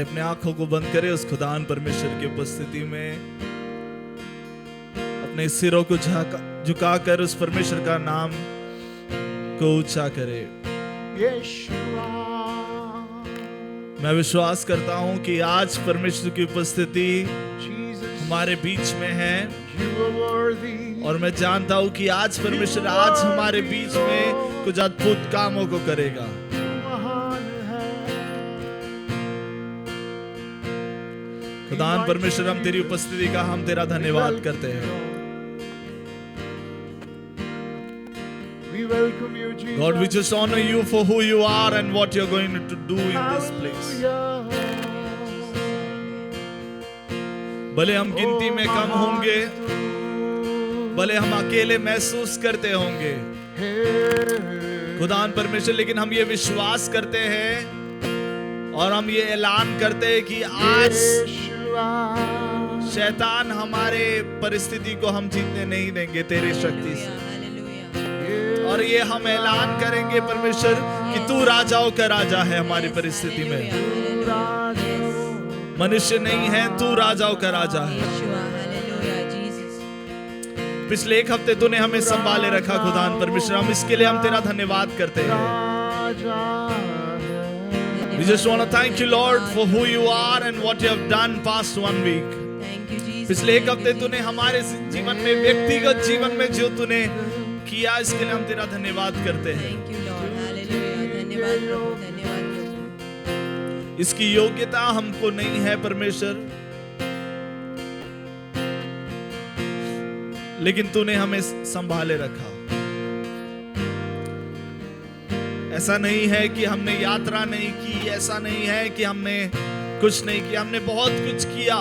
आए अपने आंखों को बंद करे, उस खुदान परमेश्वर की उपस्थिति में अपने सिरों को झुकाकर उस परमेश्वर का नाम को ऊंचा करे। मैं विश्वास करता हूं कि आज परमेश्वर की उपस्थिति हमारे बीच में है, और मैं जानता हूं कि आज परमेश्वर आज हमारे बीच में कुछ अद्भुत कामों को करेगा। खुदान परमेश्वर, हम तेरी उपस्थिति का हम तेरा धन्यवाद करते हैं। God, we just honor you for who you are and what you're going to do in this place. भले हम गिनती में कम होंगे, भले हम अकेले महसूस करते होंगे खुदान परमेश्वर, लेकिन हम ये विश्वास करते हैं और हम ये ऐलान करते हैं कि आज शैतान हमारे परिस्थिति को हम जीतने नहीं देंगे तेरी शक्ति से। और ये हम ऐलान करेंगे परमेश्वर कि तू राजाओं का राजा है हमारी परिस्थिति में, मनुष्य नहीं है, तू राजाओं का राजा है। पिछले एक हफ्ते तूने हमें संभाले रखा खुदान परमेश्वर, हम इसके लिए हम तेरा धन्यवाद करते हैं। We just want to thank you Lord for who you are and what you have done past 1 week. पिछले एक हफ्ते तूने हमारे जीवन में, व्यक्तिगत जीवन में जो तूने किया, इसके लिए हम तेरा धन्यवाद करते हैं। इसकी योग्यता हमको नहीं है परमेश्वर, लेकिन तूने हमें संभाले रखा। ऐसा नहीं है कि हमने यात्रा नहीं की, ऐसा नहीं है कि हमने कुछ नहीं किया, हमने बहुत कुछ किया,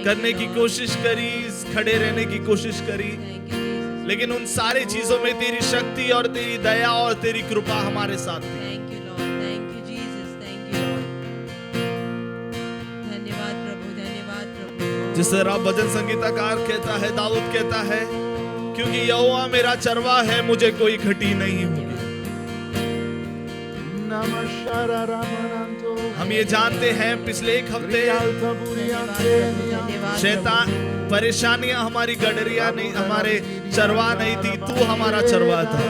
करने की कोशिश करी, खड़े रहने की कोशिश करी, लेकिन उन सारी चीजों में तेरी शक्ति और तेरी दया और तेरी कृपा हमारे साथ थी। जिस तरह भजन संगीतकार कहता है, दाऊद कहता है, क्योंकि यहोवा मेरा चरवा है, मुझे कोई घटी नहीं होगी। हम ये जानते हैं पिछले एक हफ्ते शैतान परेशानियां हमारी गडरिया नहीं, हमारे चरवा नहीं थी, तू हमारा चरवा था।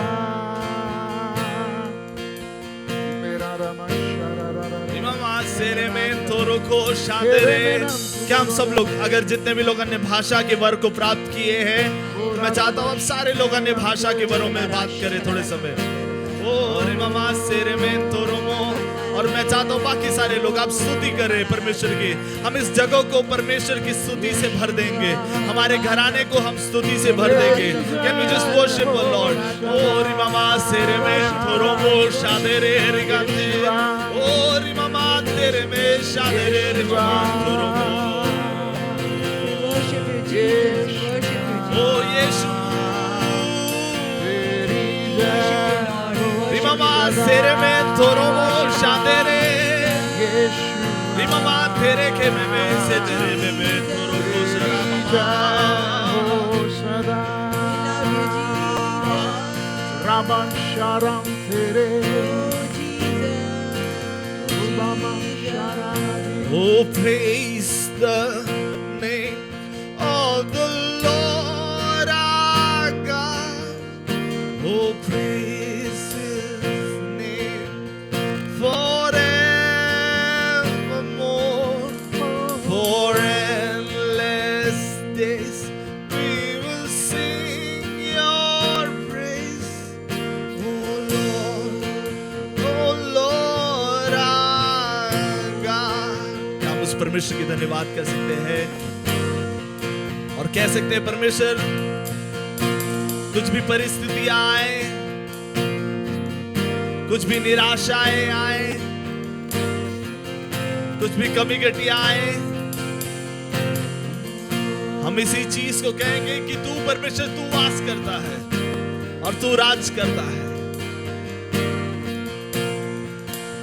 क्या हम सब लोग, अगर जितने भी लोग अन्य भाषा के वर को प्राप्त किए हैं, मैं चाहता हूं अब सारे लोग अन्य भाषा के वरों में बात करें थोड़े समय। और मैं चाहता हूं बाकी सारे लोग आप स्तुति करें परमेश्वर की। हम इस जगह को परमेश्वर की स्तुति से भर देंगे, हमारे घराने को हम स्तुति से भर देंगे। Can we just worship the Lord? Oh rimama sere me thoromo shadere rigante, oh rimama tere me shadere rigante thoromo, oh Yeshu rimama sere me thoromo shadere, rimama tere ke me se tere me thoromo shara raman sharam tere, oh praise the name of the Lord our God, oh praise his name forevermore, for endless days we will sing your praise, oh Lord our God। हम उस परमेश्वर की धन्यवाद कर सकते हैं और कह सकते हैं परमेश्वर, कुछ भी परिस्थितियां आए, कुछ भी निराशाएं आए, कुछ भी कमी घटियां आए, हम इसी चीज को कहेंगे कि तू परमेश्वर, तू वास करता है और तू राज करता है,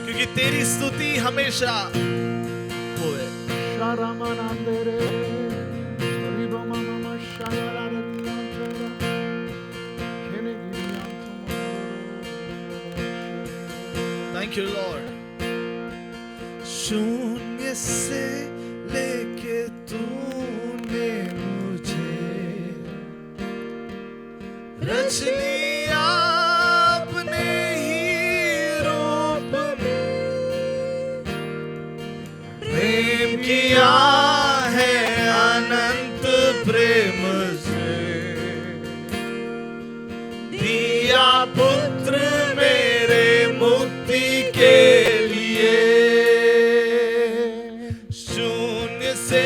क्योंकि तेरी स्तुति हमेशा होए। Thank you Lord. शून्य से लेके तूने मुझे रच लिया अपने ही रूप में, प्रेम किया है अनंत प्रेम से, दिया पुत्र मेरे मुक्ति के लिए। शून्य से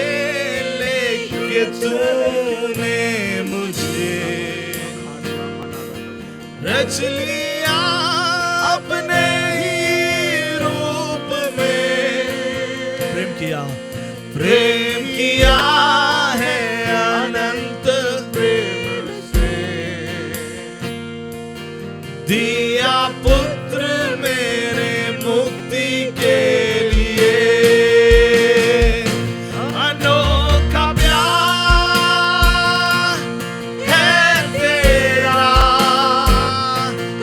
लेके तूने मुझे रच लिया अपने ही रूप में, प्रेम किया है अनंत प्रेम से, दिया पुत्र मेरे मुक्ति के लिए। अनोखा प्यार है तेरा,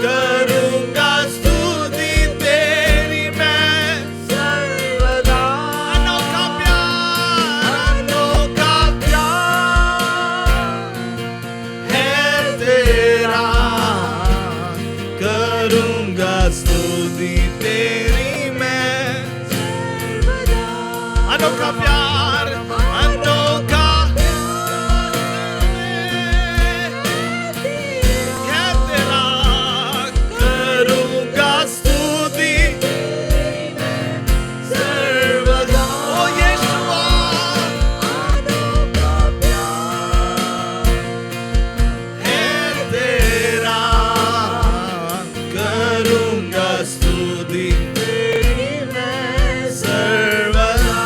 करूंगा स्तुति तेरी मैं सर्वदा। अनोखा प्यार है तेरा, करूंगा स्तुति तेरी मैं सर्वदा। अनोखा प्यार, अनोखा है तेरा, करूंगा स्तुति सर्वदा। ओ यीशुआ, है तेरा, करूंगा स्तुति तेरी मैं सर्वदा।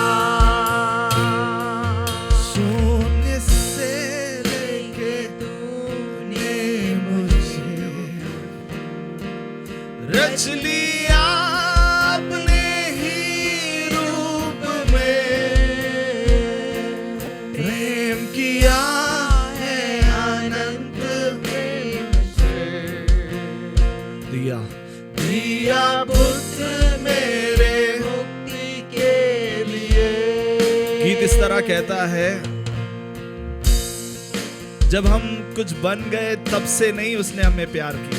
शून्य से लेके तूने मुझे रच लिया अपने ही रूप में, प्रेम किया है अनंत प्रेम से, दिया पुत्र मेरे मुक्ति के लिए। गीत इस तरह कहता है, जब हम कुछ बन गए तब से नहीं उसने हमें प्यार किया।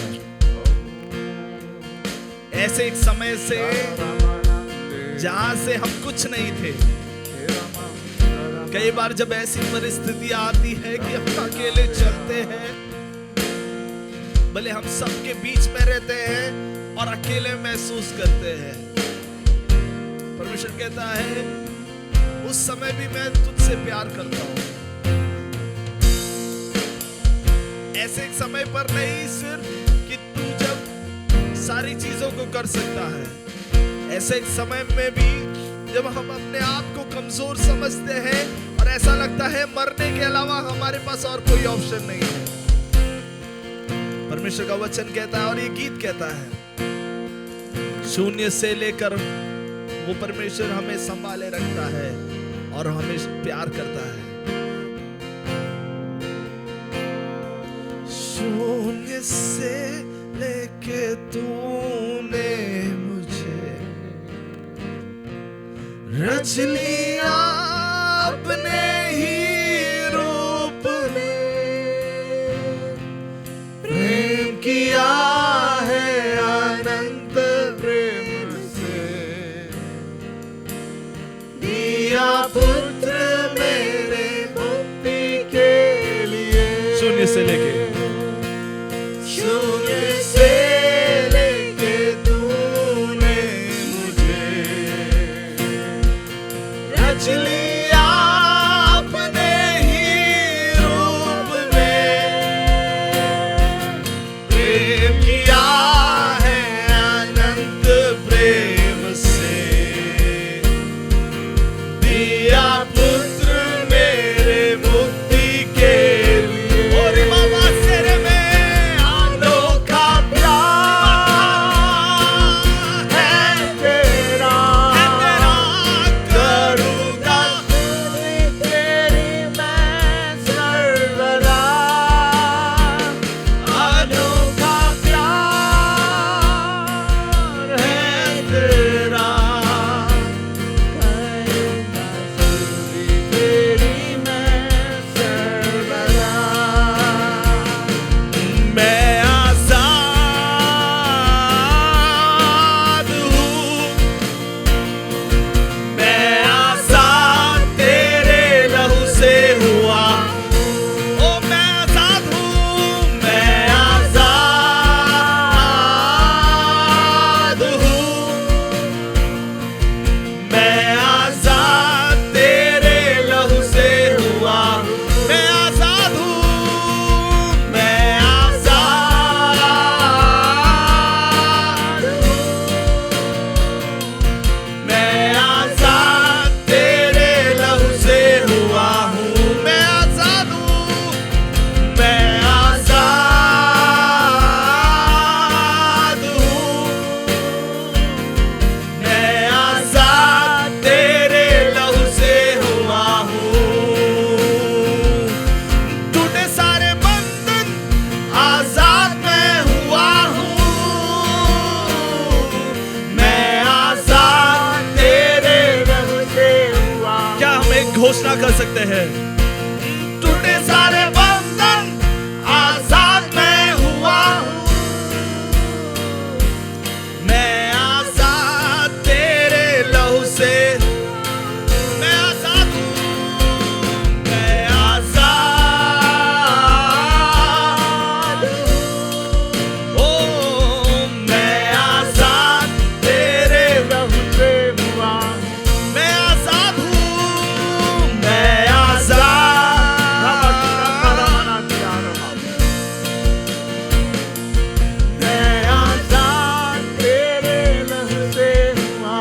ऐसे एक समय से जहां से हम कुछ नहीं थे, कई बार जब ऐसी परिस्थिति आती है कि हम अकेले चलते हैं, भले हम सबके बीच में रहते हैं और अकेले महसूस करते हैं, परमेश्वर कहता है उस समय भी मैं तुझसे प्यार करता हूं। ऐसे एक समय पर नहीं सिर्फ कि तू जब सारी चीजों को कर सकता है, ऐसे एक समय में भी जब हम अपने आप को कमजोर समझते हैं और ऐसा लगता है मरने के अलावा हमारे पास और कोई ऑप्शन नहीं है। परमेश्वर का वचन कहता है और ये गीत कहता है, शून्य से लेकर वो परमेश्वर हमें संभाले रखता है और हमें प्यार करता है। शून्य से लेके तूने मुझे रच लिया अपने ही रूप में, प्रेम किया है अनंत प्रेम से, दिया पुत्र मेरे मुक्ति के लिए। शून्य से लेके तूने मुझे रच लिया आजाद मैं हुआ हूँ, मैं आजाद तेरे रंग से हुआ। क्या हम एक घोषणा कर सकते हैं? टूटे सारे बंधन, आजाद मैं हुआ हूँ, मैं आजाद तेरे लहू से, मैं आजाद हूँ, मैं आजाद, ओ मैं आजाद तेरे लहू से हुआ, मैं आजाद हूँ, मैं आजाद, मैं आजाद तेरे लहू से हुआ।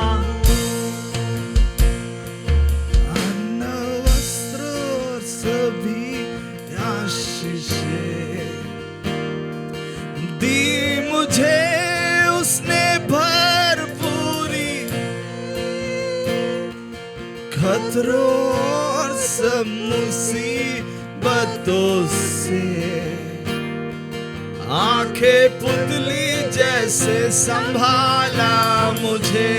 अन्न वस्त्र और सभी आशीषें दी मुझे उसने भरपूरी, खतरों और सब मुसीबतों से आंखें पुतली जैसे संभाला मुझे,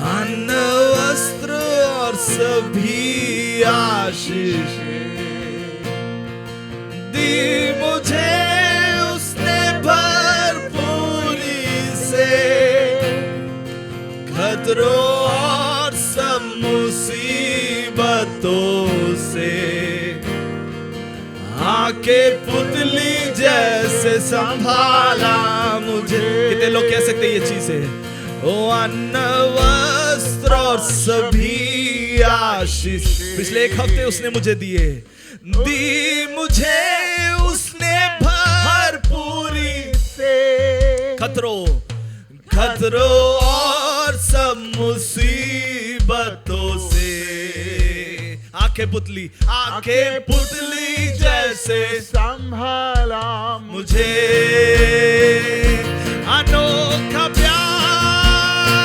अन्न वस्त्र और सभी आशीषें दी मुझे उसने भरपूरी से, खतरों और सब मुसीबतों से आंखें पुतली जैसे संभाला मुझे। कितने लोग कह सकते हैं ये चीजें? ओ अन्न वस्त्र और सभी आशीष पिछले एक हफ्ते उसने मुझे दिए, दी मुझे उसने भरपूरी से, खतरों और सब मुसीबतों से आंखें पुतली जैसे संभाला मुझे। अनोखा प्यार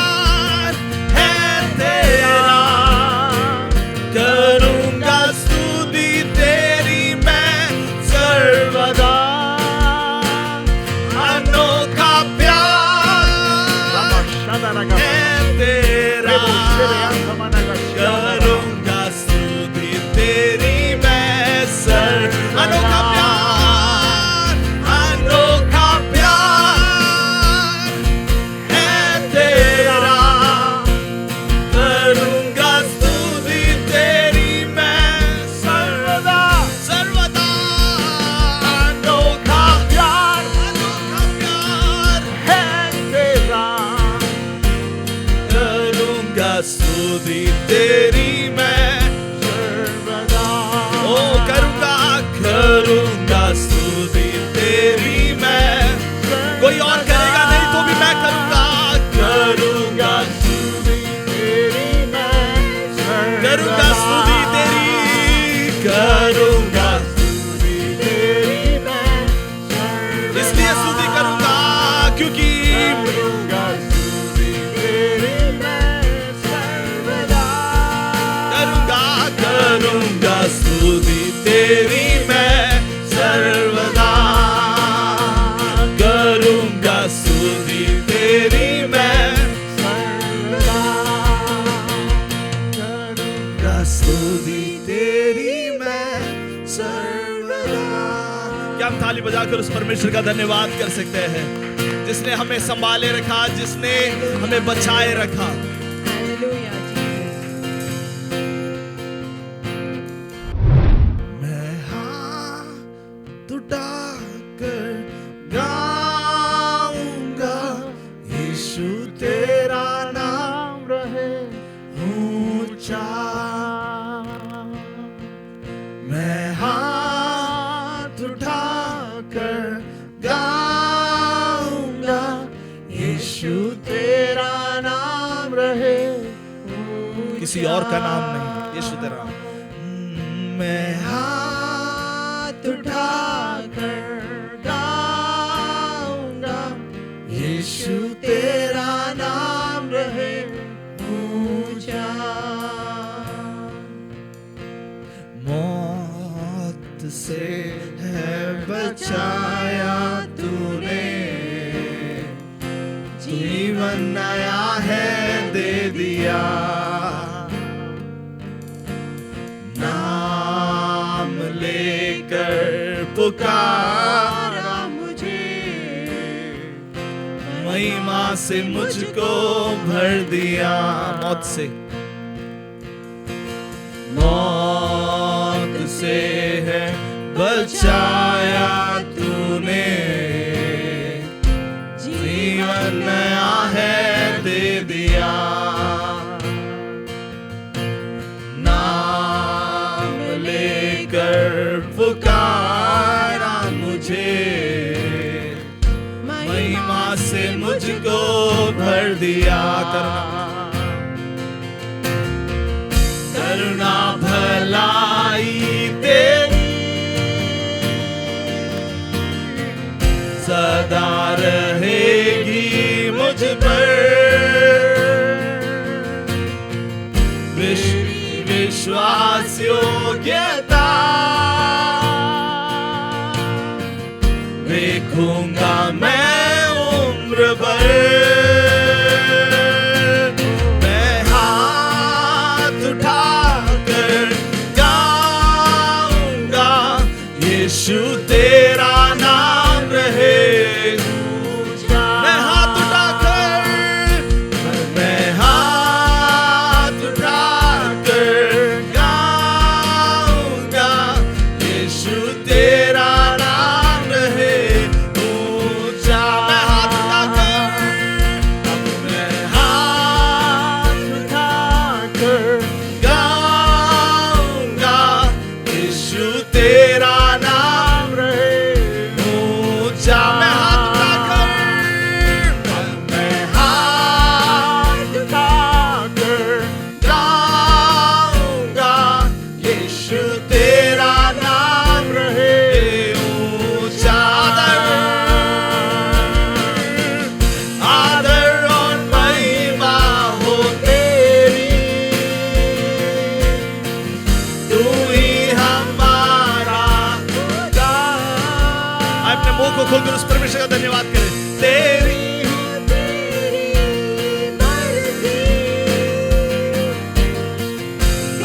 है तेरा, करूंगा स्तुति तेरी मैं सर्वदा। अनोखा प्यार है तेरा, करूंगा स्तुति तेरी मैं अनोखा प्यार, अनोखा प्यार है तेरा, करूंगा स्तुति तेरी मैं सर्वदा सर्वदा। अनोखा प्यार है तेरा, करूंगा स्तुति तेरी मैं सर्वदा। ओ करूंगा स्तुति तेरी मैं, कोई और करेगा नहीं तो भी मैं करूंगा स्तुति तेरी मैं, करूंगा स्तुति तेरी, करूंगा स्तुति तेरी मैं, इसलिए स्तुति करूंगा क्योंकि करूंगा स्तुति तेरी मैं सर्वदा। करूंगा स्तुति तेरी मैं सर्वदा, करूंगा स्तुति तेरी मैं सर्वदा, करूंगा स्तुति तेरी मैं सर्वदा। क्या हम ताली बजाकर उस परमेश्वर का धन्यवाद कर सकते हैं जिसने हमें संभाले रखा, जिसने हमें बचाए रखा। किसी और का नाम नहीं, यीशु तेरा। मैं हाथ उठाकर गाऊंगा, यीशु तेरा नाम रहे ऊंचा। मौत से है बचाया तूने, जीवन नया है दे दिया। नाम लेकर पुकारा मुझे, महिमा से मुझको भर दिया। मौत से है बचाया तूने, जीवन नया है दे दिया। नाम लेकर पुकारा मुझे, महिमा से मुझको भर दिया। करुणा भलाई तेरी सदा रहेगी मुझ पर। विश्वास योग्यता देखूंगा मैं उम्र भर। मैं हाथ उठाकर गाऊंगा, यीशु तेरा नाम रहे। मैं हाथ उठाकर गाऊंगा, यीशु तेरा नाम रहे ऊंचा। मैं हाथ उठाकर गाऊंगा, यीशु तेरा नाम रहे ऊंचा। मैं हाथ उठाकर गाऊंगा, यीशु तेरा नाम रहे ऊंचा। आदर और महिमा हो तेरी, तू ही हमारा खुदा। अपने मुंह को खोलकर उस परमेश्वर का धन्यवाद करें। तेरी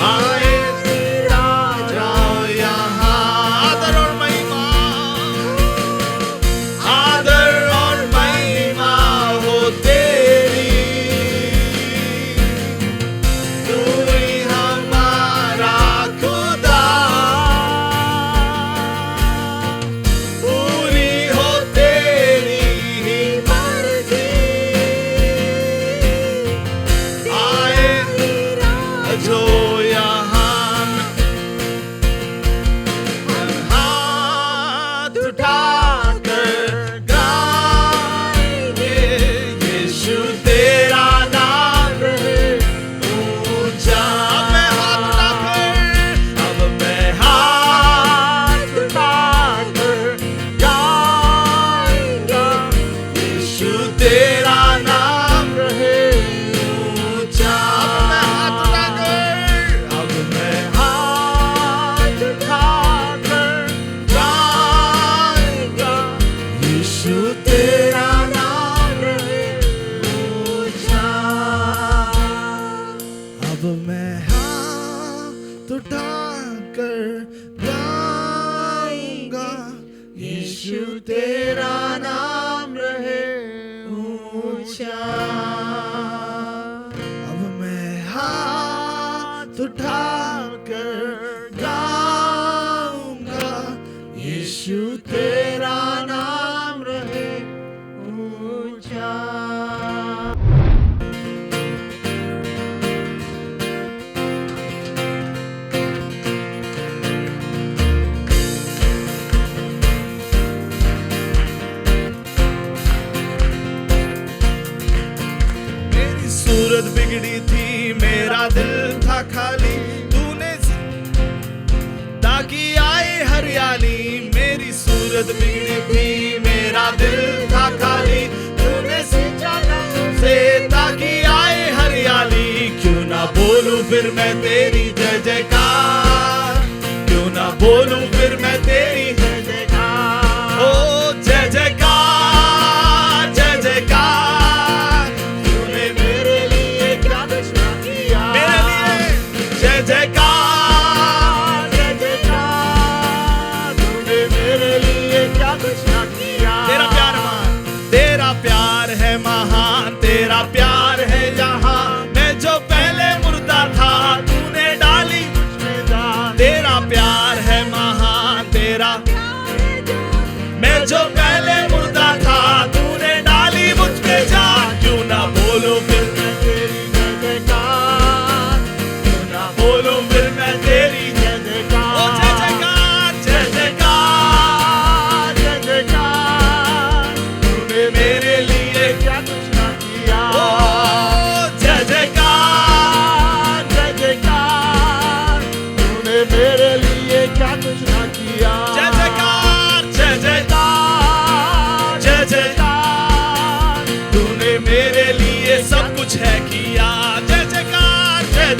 आए राजा यहाँ। आदर और महिमा, आदर और महिमा हो तेरी, तू ही हमारा खुदा। पूरी हो तेरी ही मर्जी, आए जो यहाँ। हाथ उठाकर गाएंगे, यीशु तेरा नाम रहे ऊंचा। अब मैं हाथ उठाकर गाऊंगा, यीशु तेरा नाम रहे ऊंचा। अब मैं हाथ उठाकर गाऊंगा, यीशु तेरा नाम रहे ऊंचा। अब मैं हाथ उठाकर गाऊंगा, यीशु तेरा नाम रहे ऊंचा। अब मैं हाथ उठाकर गाऊंगा, यीशु तेरा नाम रहे ऊंचा। मेरी सूरत बिगड़ी थी, मेरा दिल था खाली, तूने ताकि आए हरियाली। मेरी सूरत बिगड़ी थी, मेरा दिल था खाली, तूने सींचा से ताकि आए हरियाली। क्यों ना बोलूं फिर मैं तेरी जय जयकार, क्यों ना बोलूं फिर मैं तेरी जय जयकार।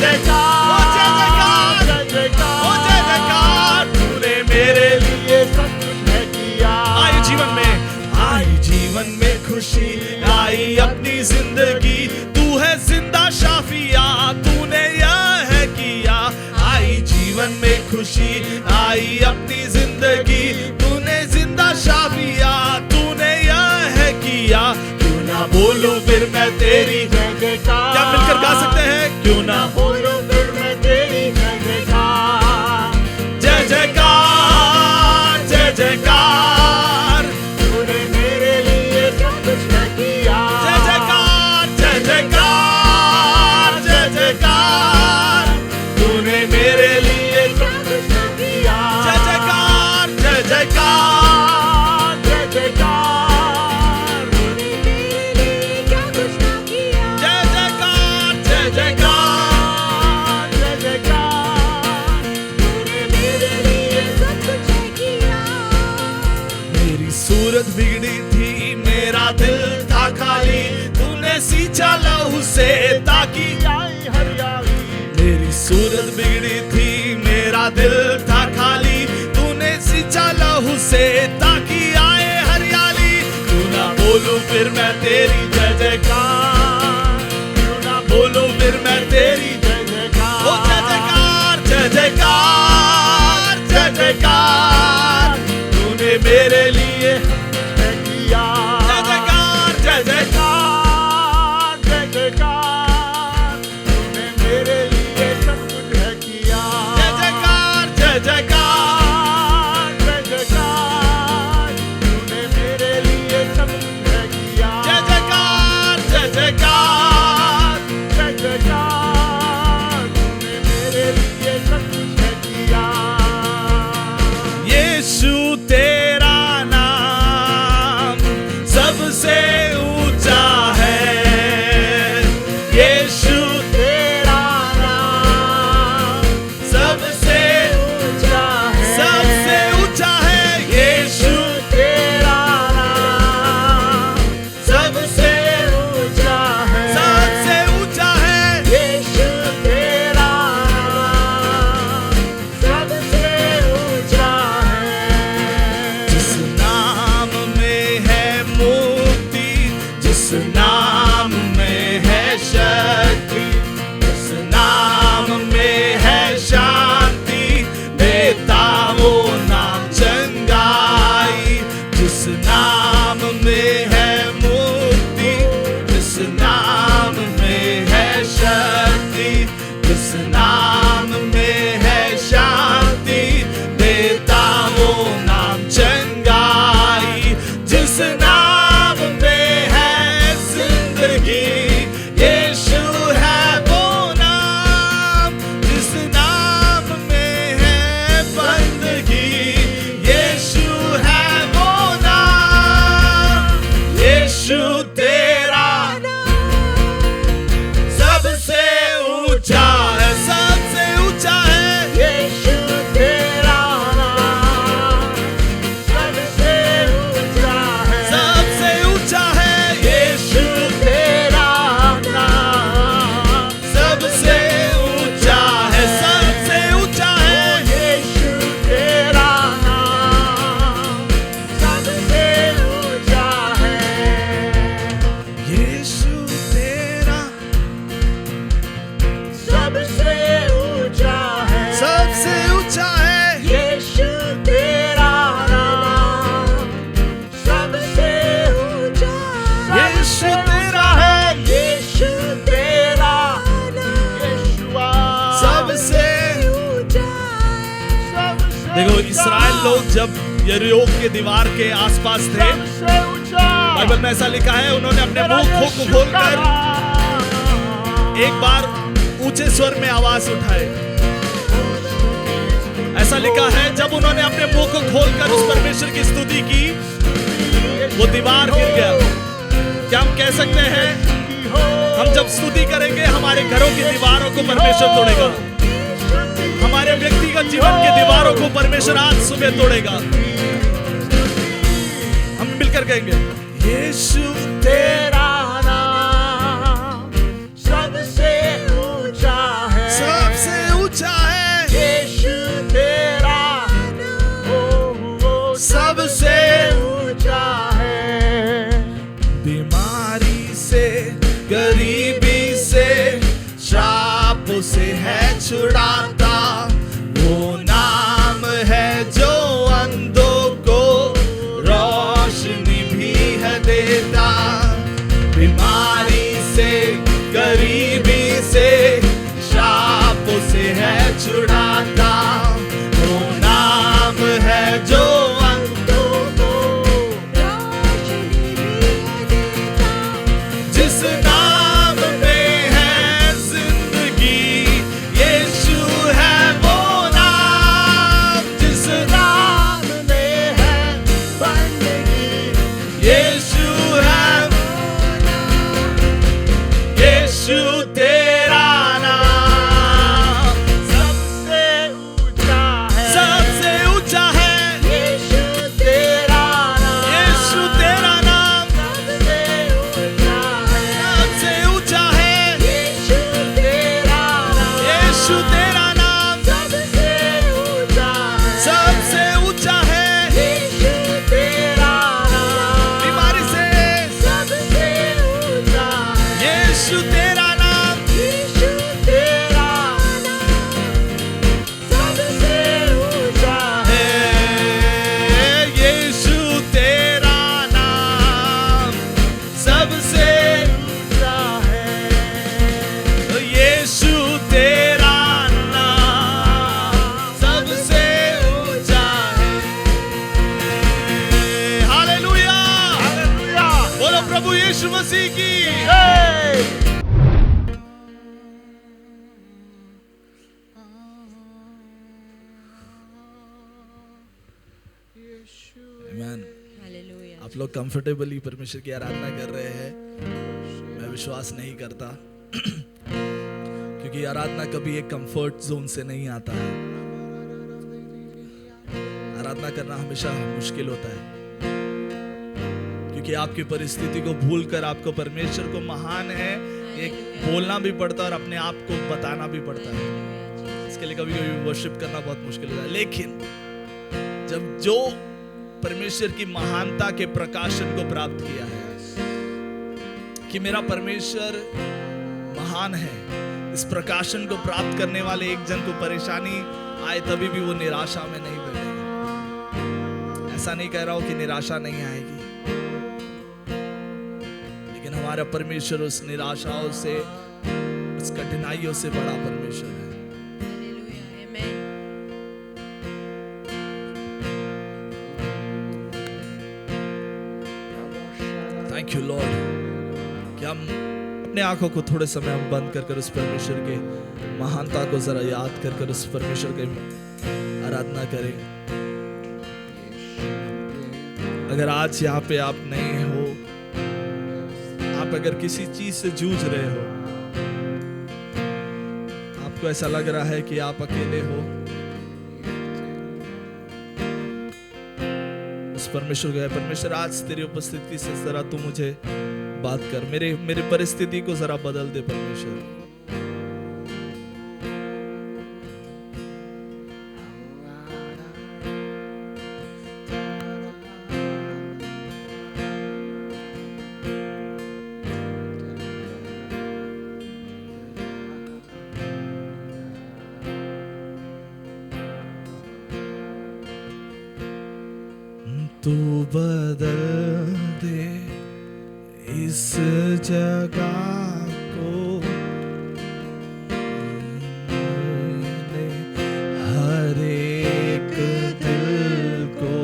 जयकार, जय जयकार, ओ जय जयकार, तूने मेरे लिए सब कुछ है किया। आई जीवन में खुशी, आई अपनी जिंदगी, तू है जिंदा शाफिया, तूने यह है किया। आई जीवन में खुशी, आई अपनी जिंदगी, तूने जिंदा शाफिया, तूने यह है किया। क्यों ना बोलूं फिर मैं तेरी जय जयकार, क्या मिलकर गा सकते हैं? क्यों ना बोलो फिर मैं तेरी जय जयकार, जय जयकार, जय जयकार, तूने मेरे लिए सब कुछ है किया। जय जयकार, जय जयकार, जय जयकार, तूने मेरे लिए सब कुछ है किया। जय जयकार, जय जयकार, जय जयकार, तूने मेरे लिए क्या कुछ ना किया। जय जयकार, जय जयकार, जय जयकार, तूने मेरे लिए सब कुछ है किया। मेरी सूरत बिगड़ी थी, मेरा दिल था खाली, तूने सींचा लहू से ताकि आई हरियाली, मेरी सूरत बिगड़ी थी, मेरा दिल था खाली, तूने सींचा लहू से ताकि आए हरियाली। क्यों ना बोलूं फिर मैं तेरी जय जयकार, क्यों ना बोलूं फिर मैं तेरी जय जयकार, ओ जय जयकार, जय जयकार, जय जयकार, तूने मेरे लिए है किया। जय जयकार, जय जयकार, जय जयकार, तूने मेरे लिए सब कुछ है किया। जय जयकार, जय जयकार, जय जयकार, तूने मेरे लिए सब कुछ है किया। जय जयकार, जय जयकार, जय जयकार, तूने मेरे लिए सब कुछ है किया। यीशु तेरा नाम सबसे ऊंचा है, यीशु तेरा नाम सबसे ऊंचा है, सबसे ऊंचा है, यीशु तेरा नाम सबसे ऊंचा है, सबसे ऊंचा है। यीशु तेरा नाम सबसे ऊंचा है। जिस नाम में है मुक्ति, जिस नाम में है शक्ति, जिस नाम में है शांति, देता वो नाम चंगाई। जिस नाम में है मुक्ति, जिस नाम में है शक्ति, जिस नाम में है शांति, देता वो नाम चंगाई। जिस नाम में है जिंदगी, यीशु है वो नाम। जिस नाम में है बंदगी, यीशु है वो नाम। यीशु तेरा सबसे ऊंचा है, सबसे ऊंचा है। यीशु तेरा नाम सबसे ऊंचा है, सबसे ऊंचा है, यीशु तेरा नाम सबसे ऊंचा है, सबसे ऊंचा है। यीशु तेरा नाम सबसे ऊंचा है। यीशु तेरा सबसे ऊंचा है, सबसे ऊंचा है, यीशु तेरा नाम सबसे ऊंचा है। यीशु तेरा है, यीशु तेरा यीशुआ सबसे। ऊंचा है। देखो, इस्राएल लोग जब यरीहो के दीवार के आसपास थे, सबसे ऊंचा बाइबल में ऐसा लिखा है, उन्होंने अपने मुंह को खोलकर एक बार ऊंचे स्वर में आवाज उठाए। ऐसा लिखा है, जब उन्होंने अपने मुंह को खोलकर उस परमेश्वर की स्तुति की, वो दीवार गिर गया। क्या हम कह सकते हैं, हम जब स्तुति करेंगे हमारे घरों की दीवारों को परमेश्वर तोड़ेगा, हमारे व्यक्तिगत जीवन की दीवारों को परमेश्वर आज सुबह तोड़ेगा। हम मिलकर कहेंगे, यीशु तेरा नाम सबसे ऊंचा है, देता, बीमारी से गरीबी से शापों से है छुड़ाता। वो नाम है जो अंधों को रोशनी भी देता, जिस नाम में है जिंदगी, यीशु है वो नाम। जिस नाम में है बंदगी, यीशु है वो नाम। यीशु तेरा नाम सबसे ऊंचा है, सबसे ऊंचा है। यीशु तेरा नाम, यीशु तेरा नाम सबसे ऊंचा है, सबसे ऊंचा है। यीशु तेरा नाम, यीशु तेरा नाम सबसे ऊंचा है, सबसे ऊंचा है। यीशु तेरा नाम, बीमारी से सबसे ऊंचा है, यीशु तेरा नाम यीशु तेरा नाम, सबसे ऊंचा है, यीशु तेरा नाम सबसे ऊंचा है। यीशु तेरा नाम सबसे ऊंचा है। Hallelujah, hallelujah. बोलो प्रभु यीशु मसीह की। Hey! आमीन। हालेलुया। आप लोग कंफर्टेबली परमेश्वर की आराधना कर रहे हैं, मैं विश्वास नहीं करता क्योंकि आराधना कभी एक कंफर्ट जोन से नहीं आता है। आराधना करना हमेशा मुश्किल होता है क्योंकि आपकी परिस्थिति को भूलकर आपको परमेश्वर को महान है एक बोलना भी पड़ता है और अपने आप को बताना भी पड़ता है। इसके लिए कभी कभी वर्शिप करना बहुत मुश्किल होता है। लेकिन जब जो परमेश्वर की महानता के प्रकाशन को प्राप्त किया है कि मेरा परमेश्वर महान है, इस प्रकाशन को प्राप्त करने वाले एक जन को परेशानी आए तभी भी वो निराशा में नहीं बैठेगा। ऐसा नहीं कह रहा हूं कि निराशा नहीं आएगी, लेकिन हमारा परमेश्वर उस निराशाओं से, उस कठिनाइयों से बड़ा परमेश्वर है। Hallelujah. Amen. Thank you Lord कि हम अपने आंखों को थोड़े समय हम बंद कर कर उस परमेश्वर के महानता को जरा याद कर कर उस परमेश्वर की आराधना करें। अगर आज यहाँ पे आप नहीं हो, आप अगर किसी चीज से जूझ रहे हो, आपको ऐसा लग रहा है कि आप अकेले हो, उस परमेश्वर को, परमेश्वर आज तेरी उपस्थिति से जरा तू मुझे बात कर, मेरी परिस्थिति को जरा बदल दे परमेश्वर। तू बदल दे इस जगह को, हर एक दिल को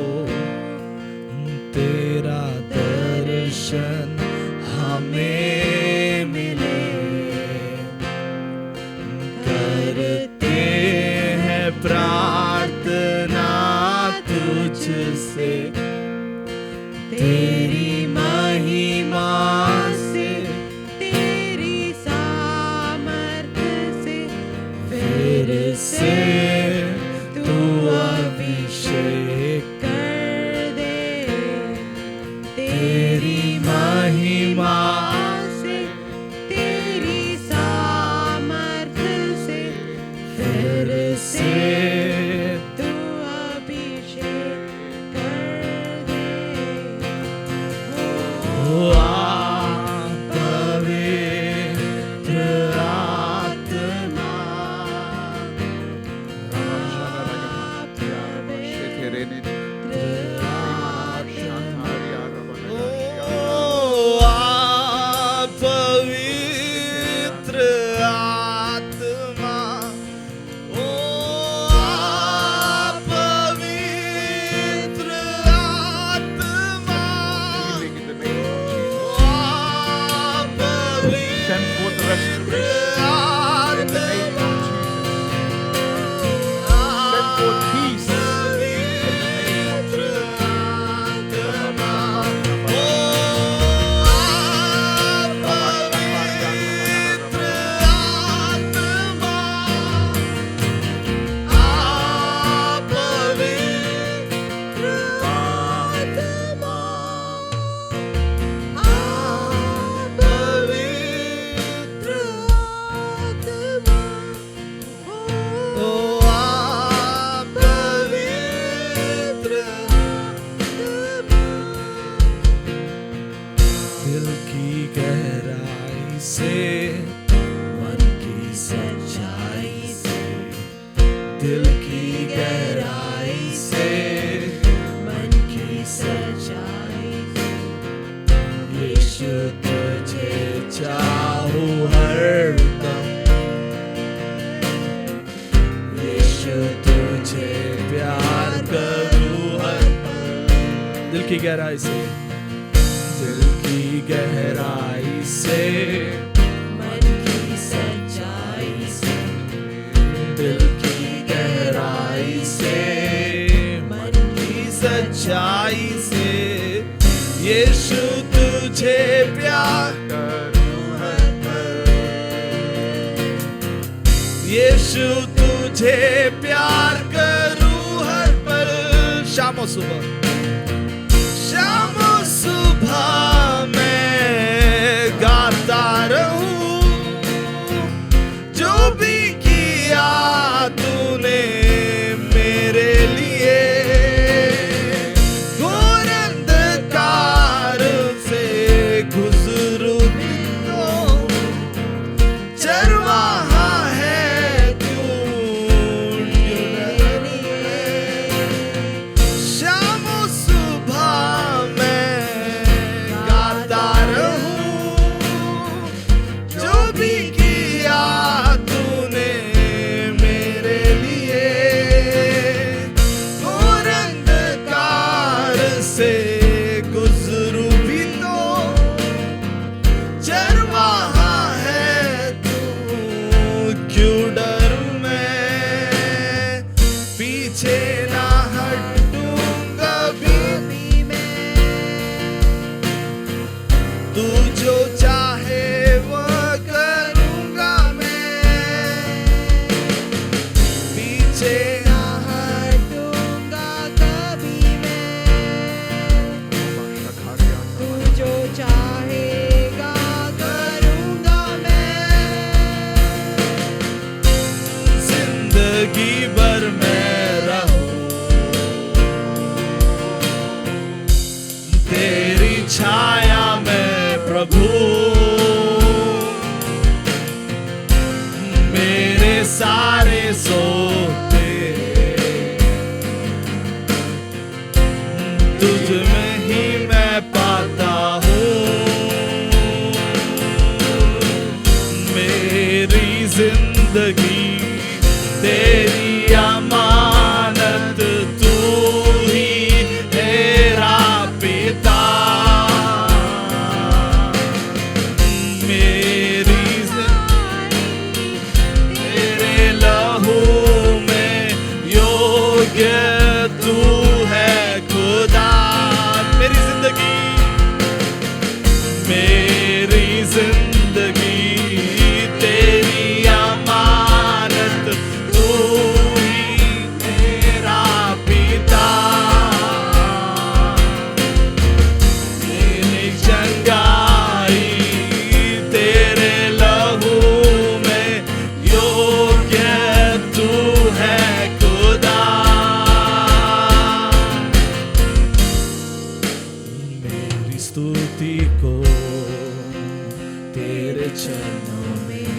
तेरा दर्शन हमें मिले। करते हैं प्रार्थना तुझसे, तेरी महिमा से, तेरी सामर्थ से फिर से तू अभिषेक कर दे। तेरी महिमा से, तेरी सामर्थ से फिर से तू अभिषेक कर दिल की गहराई से, मन की सच्चाई से, दिल की गहराई से, मन की सच्चाई से, यीशु तुझे चाहूं हरदम, यीशु तुझे प्यार करूं हर पल। दिल की गहराई से, दिल की गहराई से, मन की सच्चाई से, दिल की गहराई से, मन की सच्चाई से, यीशु तुझे प्यार करूं हर पल, यीशु तुझे प्यार करूं हर पल। शाम और सुबह, शाम और सुबह मैं गाता रहूं, जो भी किया तूने मेरे लिए, घोर अंधकार से गुजरूं तो चरवाहा है तू मेरे लिए। शाम और सुबह मैं गाता रहूं, जो भी किया तूने मेरे लिए, घोर अंधकार से गुजरूं भी तो चरवाहा है तू, क्यों डरूं मैं, पीछे ना हटूंगा भी मैं, तू जो चाहे वो करूंगा मैं, पीछे ना हटूंगा कभी मैं, तू जो चाहेगा करूंगा मैं, जिंदगी भर मैं रहूं तेरी छाया में प्रभु, मेरे सारे सोते तुझ में ही मैं पाता हूँ, मेरी जिंदगी तेरी अमानत, तू ही मेरा पिता, मेरी जिंदगी तेरे लहू में योग्य तू है खुदा, मेरी जिंदगी, मेरी जिंदगी तेरी अमानत, तू ही मेरा पिता, मेरी चंगाई तेरे लहू में योग्य तू है खुदा, मेरी स्तुति को तेरे चरणों में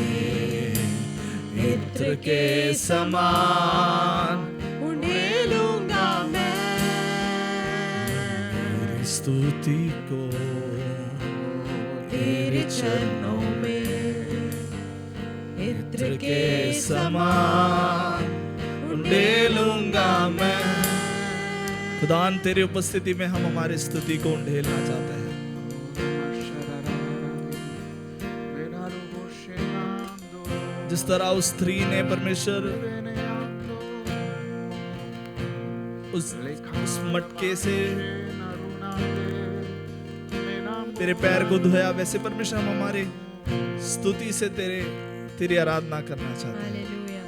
इत्र के समान उंडेलूंगा मैं, मेरी स्तुति को तेरे चरणों में इत्र के समान उंडेलूंगा मैं। खुदान तेरी उपस्थिति में हम हमारी स्तुति को उंडेलना चाहते हैं। जिस तरह उस स्त्री ने परमेश्वर उस मटके से तेरे पैर को धोया, वैसे परमेश्वर हम हमारे स्तुति से तेरी आराधना करना चाहते हैं। हालेलुया।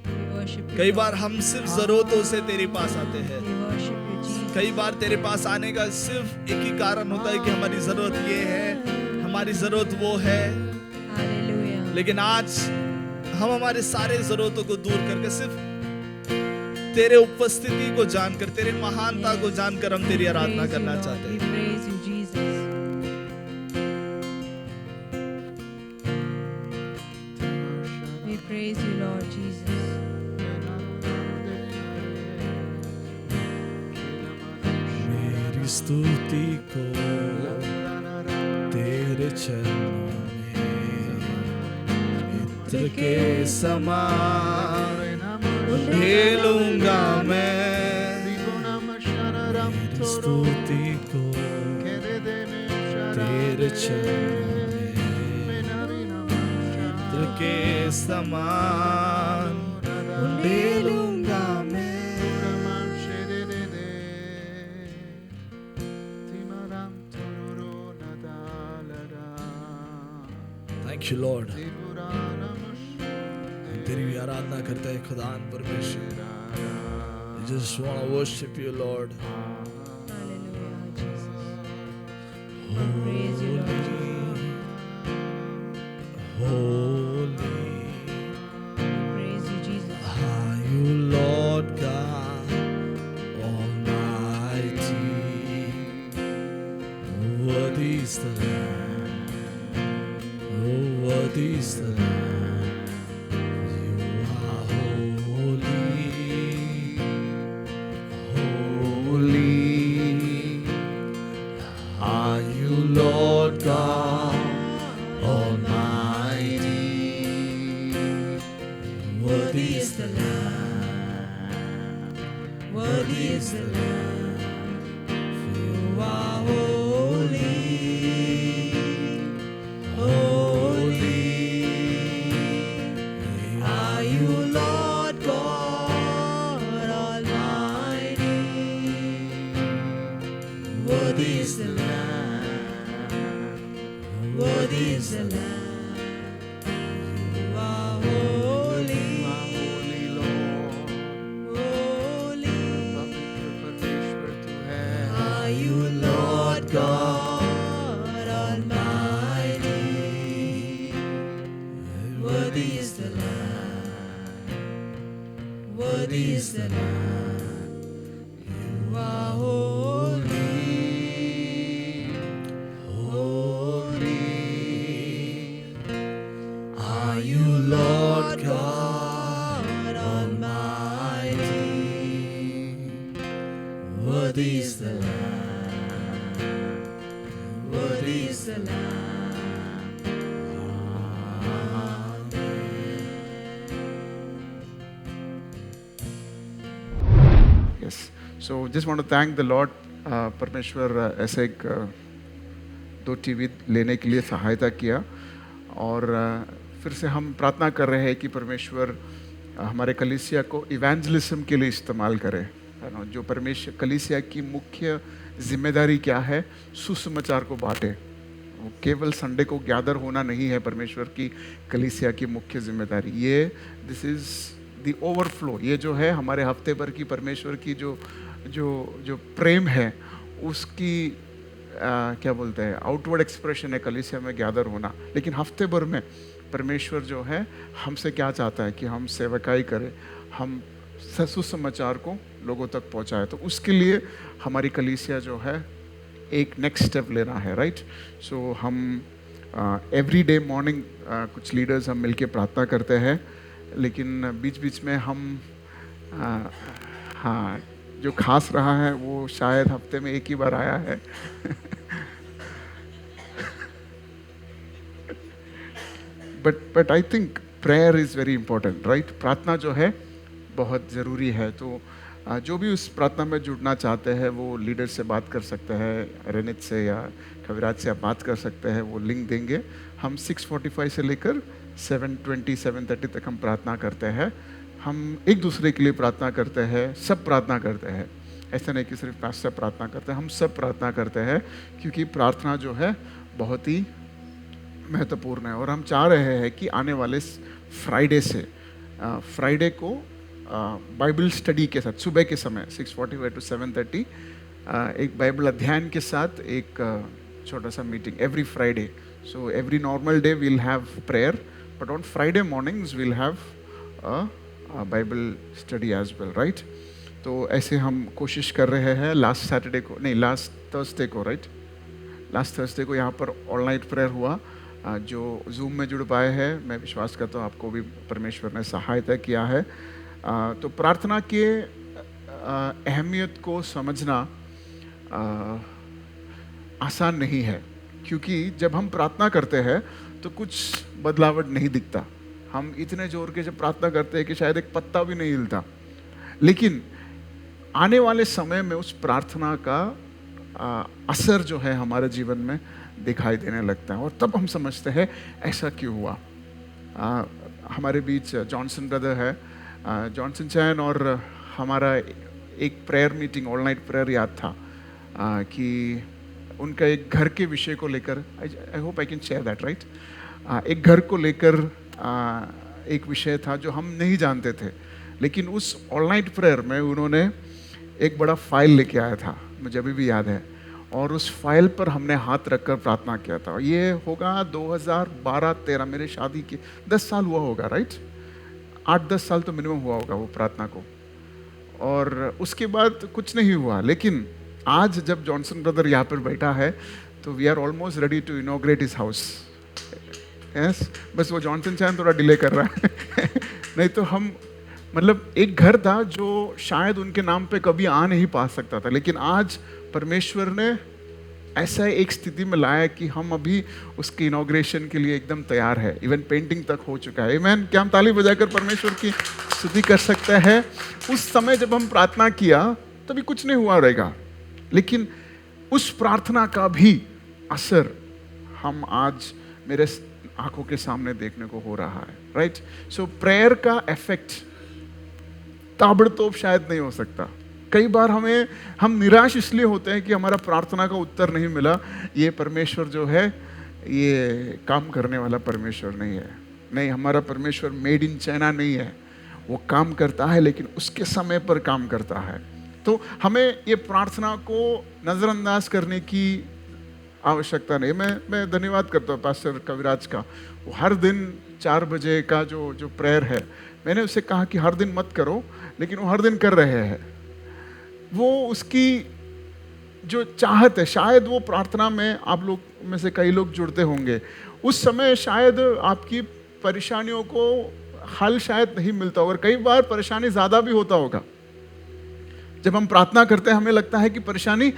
We worship you, कई बार हम सिर्फ जरूरतों से तेरे पास आते हैं, we worship you, Jesus. कई बार तेरे पास आने का सिर्फ एक ही कारण होता है कि हमारी जरूरत ये है, हमारी जरूरत वो है। हालेलुया। लेकिन आज हम हमारे सारे जरूरतों को दूर करके सिर्फ तेरे उपस्थिति को जानकर, तेरे महानता को जानकर हम तेरी आराधना करना चाहते हैं। We praise you, Jesus. praise you, Lord Jesus. मेरी स्तुति को तेरे चरणों में इत्र के समान ढेलूंगा मैं। मेरी स्तुति को तेरे चरणों में इत्र के समान ढेलूंगा मैं। Thank you, Lord. तेरी भी आराधना करते हैं खुदान परमेश्वर। We just want to worship you, Lord. Hallelujah, Jesus. We praise you, Lord Jesus. Holy We praise you, Jesus. are you, Lord God Almighty. Worthy is the Lamb. Oh, worthy is the Lamb. You are holy, holy are you, Lord God Almighty. Worthy is the Lamb, worthy is the Lamb. You are holy, holy are you, Lord God Almighty. Worthy is the Lamb, worthy is the Lamb. You are holy, holy are you, Lord God Almighty. Worthy is the Lamb, worthy is the Lamb. You are holy, holy are you, Lord God Almighty. Worthy is the Lamb, worthy is the Lamb. Yes. So just want to thank the Lord. परमेश्वर ऐसे एक दो TV लेने के लिए सहायता किया और फिर से हम प्रार्थना कर रहे हैं कि परमेश्वर हमारे कलीसिया को इवेंजलिज्म के लिए इस्तेमाल करे। है ना, जो परमेश्वर कलीसिया की मुख्य जिम्मेदारी क्या है, सुसमाचार को बांटे। वो केवल संडे को गैदर होना नहीं है परमेश्वर की कलीसिया की मुख्य जिम्मेदारी। ये दिस इज़ द ओवरफ्लो। ये जो है हमारे हफ्ते भर की परमेश्वर की जो जो जो प्रेम है उसकी क्या बोलते हैं आउटवर्ड एक्सप्रेशन है कलीसिया में गैदर होना। लेकिन हफ्ते भर में परमेश्वर जो है हमसे क्या चाहता है कि हम सेवकाई करें, हम सुसमाचार को लोगों तक पहुंचाए। तो उसके लिए हमारी कलीसिया जो है एक नेक्स्ट स्टेप लेना है, राइट। सो हम एवरी डे मॉर्निंग कुछ लीडर्स हम मिलके प्रार्थना करते हैं, लेकिन बीच बीच में हम हाँ जो खास रहा है वो शायद हफ्ते में एक ही बार आया है but I think prayer is very important, right. प्रार्थना जो है बहुत ज़रूरी है। तो जो भी उस प्रार्थना में जुड़ना चाहते हैं वो लीडर से बात कर सकते हैं, रेनित से या कविराज से आप बात कर सकते हैं, वो लिंक देंगे। हम 6:45 से लेकर 7:20 7:30 तक हम प्रार्थना करते हैं। हम एक दूसरे के लिए प्रार्थना करते हैं, सब प्रार्थना करते हैं। ऐसा नहीं कि सिर्फ पास्टर प्रार्थना करते हैं, हम सब प्रार्थना करते हैं, क्योंकि प्रार्थना जो है बहुत ही महत्वपूर्ण है। और हम चाह रहे हैं कि आने वाले फ्राइडे से फ्राइडे को बाइबल स्टडी के साथ सुबह के समय 6:45 to 7:30 एक बाइबल अध्ययन के साथ एक छोटा सा meeting every Friday. So every normal day we'll have prayer, but on Friday mornings we'll have Bible study as well, right. तो ऐसे हम कोशिश कर रहे हैं। लास्ट थर्सडे को, राइट, लास्ट थर्सडे को यहाँ पर ऑल नाइट प्रेयर हुआ। जो जूम में जुड़ पाए हैं, मैं विश्वास करता हूँ आपको भी परमेश्वर ने सहायता किया है। तो प्रार्थना के अहमियत को समझना आसान नहीं है, क्योंकि जब हम प्रार्थना करते हैं तो कुछ बदलावट नहीं दिखता। हम इतने जोर के जब प्रार्थना करते हैं कि शायद एक पत्ता भी नहीं हिलता, लेकिन आने वाले समय में उस प्रार्थना का असर जो है हमारे जीवन में दिखाई देने लगता है, और तब हम समझते हैं ऐसा क्यों हुआ। हमारे बीच जॉनसन ब्रदर है, जॉनसन चैन, और हमारा एक prayer meeting, all night prayer याद था कि उनका एक घर के विषय को लेकर, I hope I can share that right, एक घर को लेकर एक विषय था जो हम नहीं जानते थे, लेकिन उस ऑल नाइट प्रेयर में उन्होंने एक बड़ा फाइल लेके आया था, मुझे अभी भी याद है, और उस फाइल पर हमने हाथ रखकर प्रार्थना किया था। ये होगा 2012-13, मेरे शादी के 10 साल हुआ होगा राइट, 8-10 साल तो मिनिमम हुआ होगा वो प्रार्थना को, और उसके बाद कुछ नहीं हुआ। लेकिन आज जब जॉनसन ब्रदर यहाँ पर बैठा है तो we are almost ready to inaugurate his house. Yes, बस वो जॉनसन चैन थोड़ा डिले कर रहा है नहीं तो हम, मतलब एक घर था जो शायद उनके नाम पे कभी आ नहीं पा सकता था, लेकिन आज परमेश्वर ने ऐसा एक स्थिति में लाया कि हम अभी उसके इनॉग्रेशन के लिए एकदम तैयार है, इवन पेंटिंग तक हो चुका है। आमीन। क्या हम ताली बजाकर परमेश्वर की स्तुति कर सकते हैं? उस समय जब हम प्रार्थना किया तभी कुछ नहीं हुआ रहेगा, लेकिन उस प्रार्थना का भी असर हम आज मेरे आंखों के सामने देखने को हो रहा है राइट। सो प्रेयर का इफेक्ट ताबड़तोब शायद नहीं हो सकता। कई बार हम निराश इसलिए होते हैं कि हमारा प्रार्थना का उत्तर नहीं मिला। ये परमेश्वर जो है ये काम करने वाला परमेश्वर नहीं है। नहीं, हमारा परमेश्वर मेड इन चाइना नहीं है, वो काम करता है लेकिन उसके समय पर काम करता है। तो हमें ये प्रार्थना को नज़रअंदाज करने की आवश्यकता नहीं। मैं धन्यवाद करता हूँ पास्टर कविराज का, वो हर दिन 4 बजे का जो प्रेयर है, मैंने उससे कहा कि हर दिन मत करो, लेकिन वो हर दिन कर रहे हैं। वो उसकी जो चाहत है, शायद वो प्रार्थना में आप लोग में से कई लोग जुड़ते होंगे, उस समय शायद आपकी परेशानियों को हल शायद नहीं मिलता होगा, कई बार परेशानी ज़्यादा भी होता होगा। जब हम प्रार्थना करते हैं हमें लगता है कि परेशानी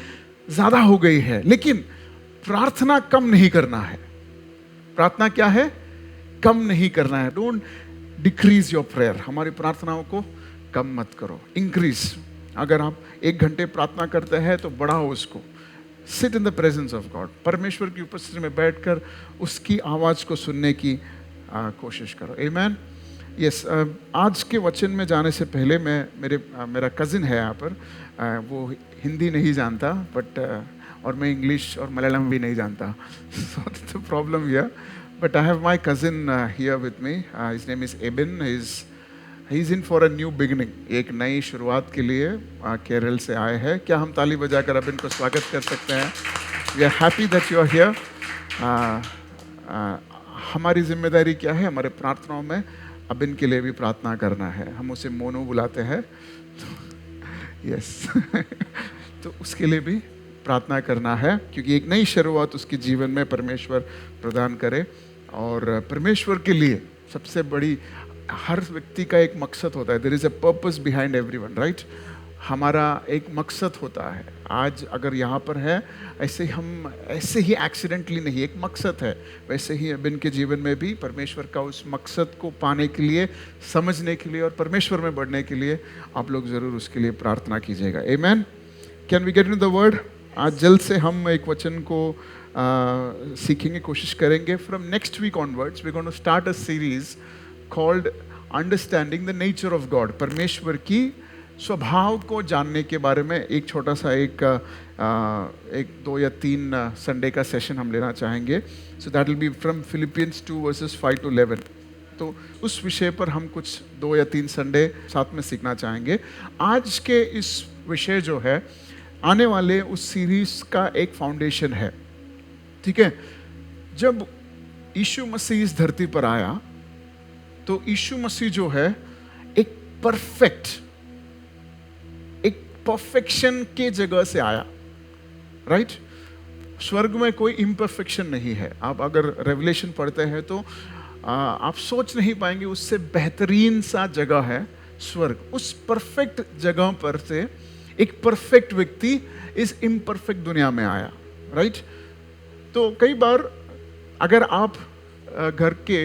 ज़्यादा हो गई है, लेकिन प्रार्थना कम नहीं करना है। प्रार्थना क्या है? कम नहीं करना है। Don't decrease your prayer. हमारी प्रार्थनाओं को कम मत करो, इंक्रीज। अगर आप 1 घंटे प्रार्थना करते हैं तो बढ़ाओ उसको। Sit in the presence of God. परमेश्वर की उपस्थिति में बैठकर उसकी आवाज़ को सुनने की कोशिश करो। आमीन। यस, आज के वचन में जाने से पहले मेरा कज़िन है यहाँ पर, वो हिंदी नहीं जानता बट और मैं इंग्लिश और मलयालम भी नहीं जानता, so that's the problem here. But I have my cousin here with me, his name is एबिन। He is in for a new beginning. एक नई शुरुआत के लिए केरल से आए हैं। क्या हम ताली बजाकर अबिन को स्वागत कर सकते हैं? We are happy that you are here. हमारी जिम्मेदारी क्या है? हमारे प्रार्थनाओं में अबिन के लिए भी प्रार्थना करना है। हम उसे मोनो बुलाते हैं, यस तो उसके लिए भी प्रार्थना करना है, क्योंकि एक नई शुरुआत उसके जीवन में परमेश्वर प्रदान करे। और परमेश्वर के लिए सबसे बड़ी, हर व्यक्ति का एक मकसद होता है। There is a purpose behind everyone right. हमारा एक मकसद होता है। आज अगर यहाँ पर है, ऐसे ही एक्सीडेंटली नहीं, एक मकसद है। वैसे ही अबिन के जीवन में भी परमेश्वर का उस मकसद को पाने के लिए, समझने के लिए और परमेश्वर में बढ़ने के लिए आप लोग ज़रूर उसके लिए प्रार्थना कीजिएगा। आमीन। Can we get in the word? आज जल्द से हम एक वचन को सीखेंगे, कोशिश करेंगे। From next week onwards we going to start a series called understanding the nature of God. परमेश्वर की स्वभाव को जानने के बारे में एक छोटा सा एक 2 या 3 संडे का सेशन हम लेना चाहेंगे। So that will be from Philippians 2 versus 5 to 11। तो उस विषय पर हम कुछ 2 या 3 संडे साथ में सीखना चाहेंगे। आज के इस विषय जो है, आने वाले उस सीरीज का एक फाउंडेशन है, ठीक है। जब यीशु मसीह इस धरती पर आया तो यीशु मसीह जो है एक परफेक्शन के जगह से आया राइट। स्वर्ग में कोई इम्परफेक्शन नहीं है। आप अगर रेवलेशन पढ़ते हैं तो आप सोच नहीं पाएंगे, उससे बेहतरीन सा जगह है स्वर्ग। उस परफेक्ट जगह पर से एक परफेक्ट व्यक्ति इस इम्परफेक्ट दुनिया में आया, राइट। तो कई बार अगर आप घर के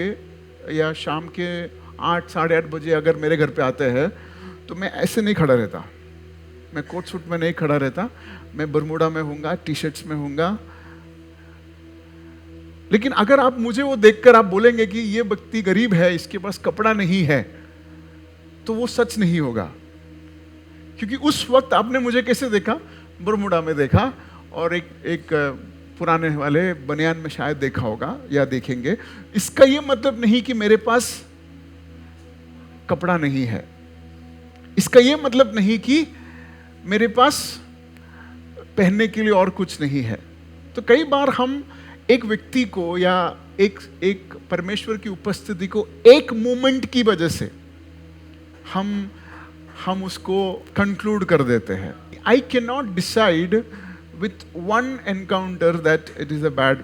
या शाम के 8 साढ़े 8 बजे अगर मेरे घर पे आते हैं तो मैं ऐसे नहीं खड़ा रहता, मैं कोट सूट में नहीं खड़ा रहता, मैं बरमूडा में हूँगा, टी शर्ट्स में हूँगा। लेकिन अगर आप मुझे वो देखकर आप बोलेंगे कि ये व्यक्ति गरीब है, इसके पास कपड़ा नहीं है, तो वो सच नहीं होगा। क्योंकि उस वक्त आपने मुझे कैसे देखा? बरमूडा में देखा, और एक पुराने वाले बनियान में शायद देखा होगा या देखेंगे। इसका ये मतलब नहीं कि मेरे पास कपड़ा नहीं है, इसका ये मतलब नहीं कि मेरे पास पहनने के लिए और कुछ नहीं है। तो कई बार हम एक व्यक्ति को या एक परमेश्वर की उपस्थिति को एक मोमेंट की वजह से हम उसको कंक्लूड कर देते हैं। I can not decide with one encounter that it is a bad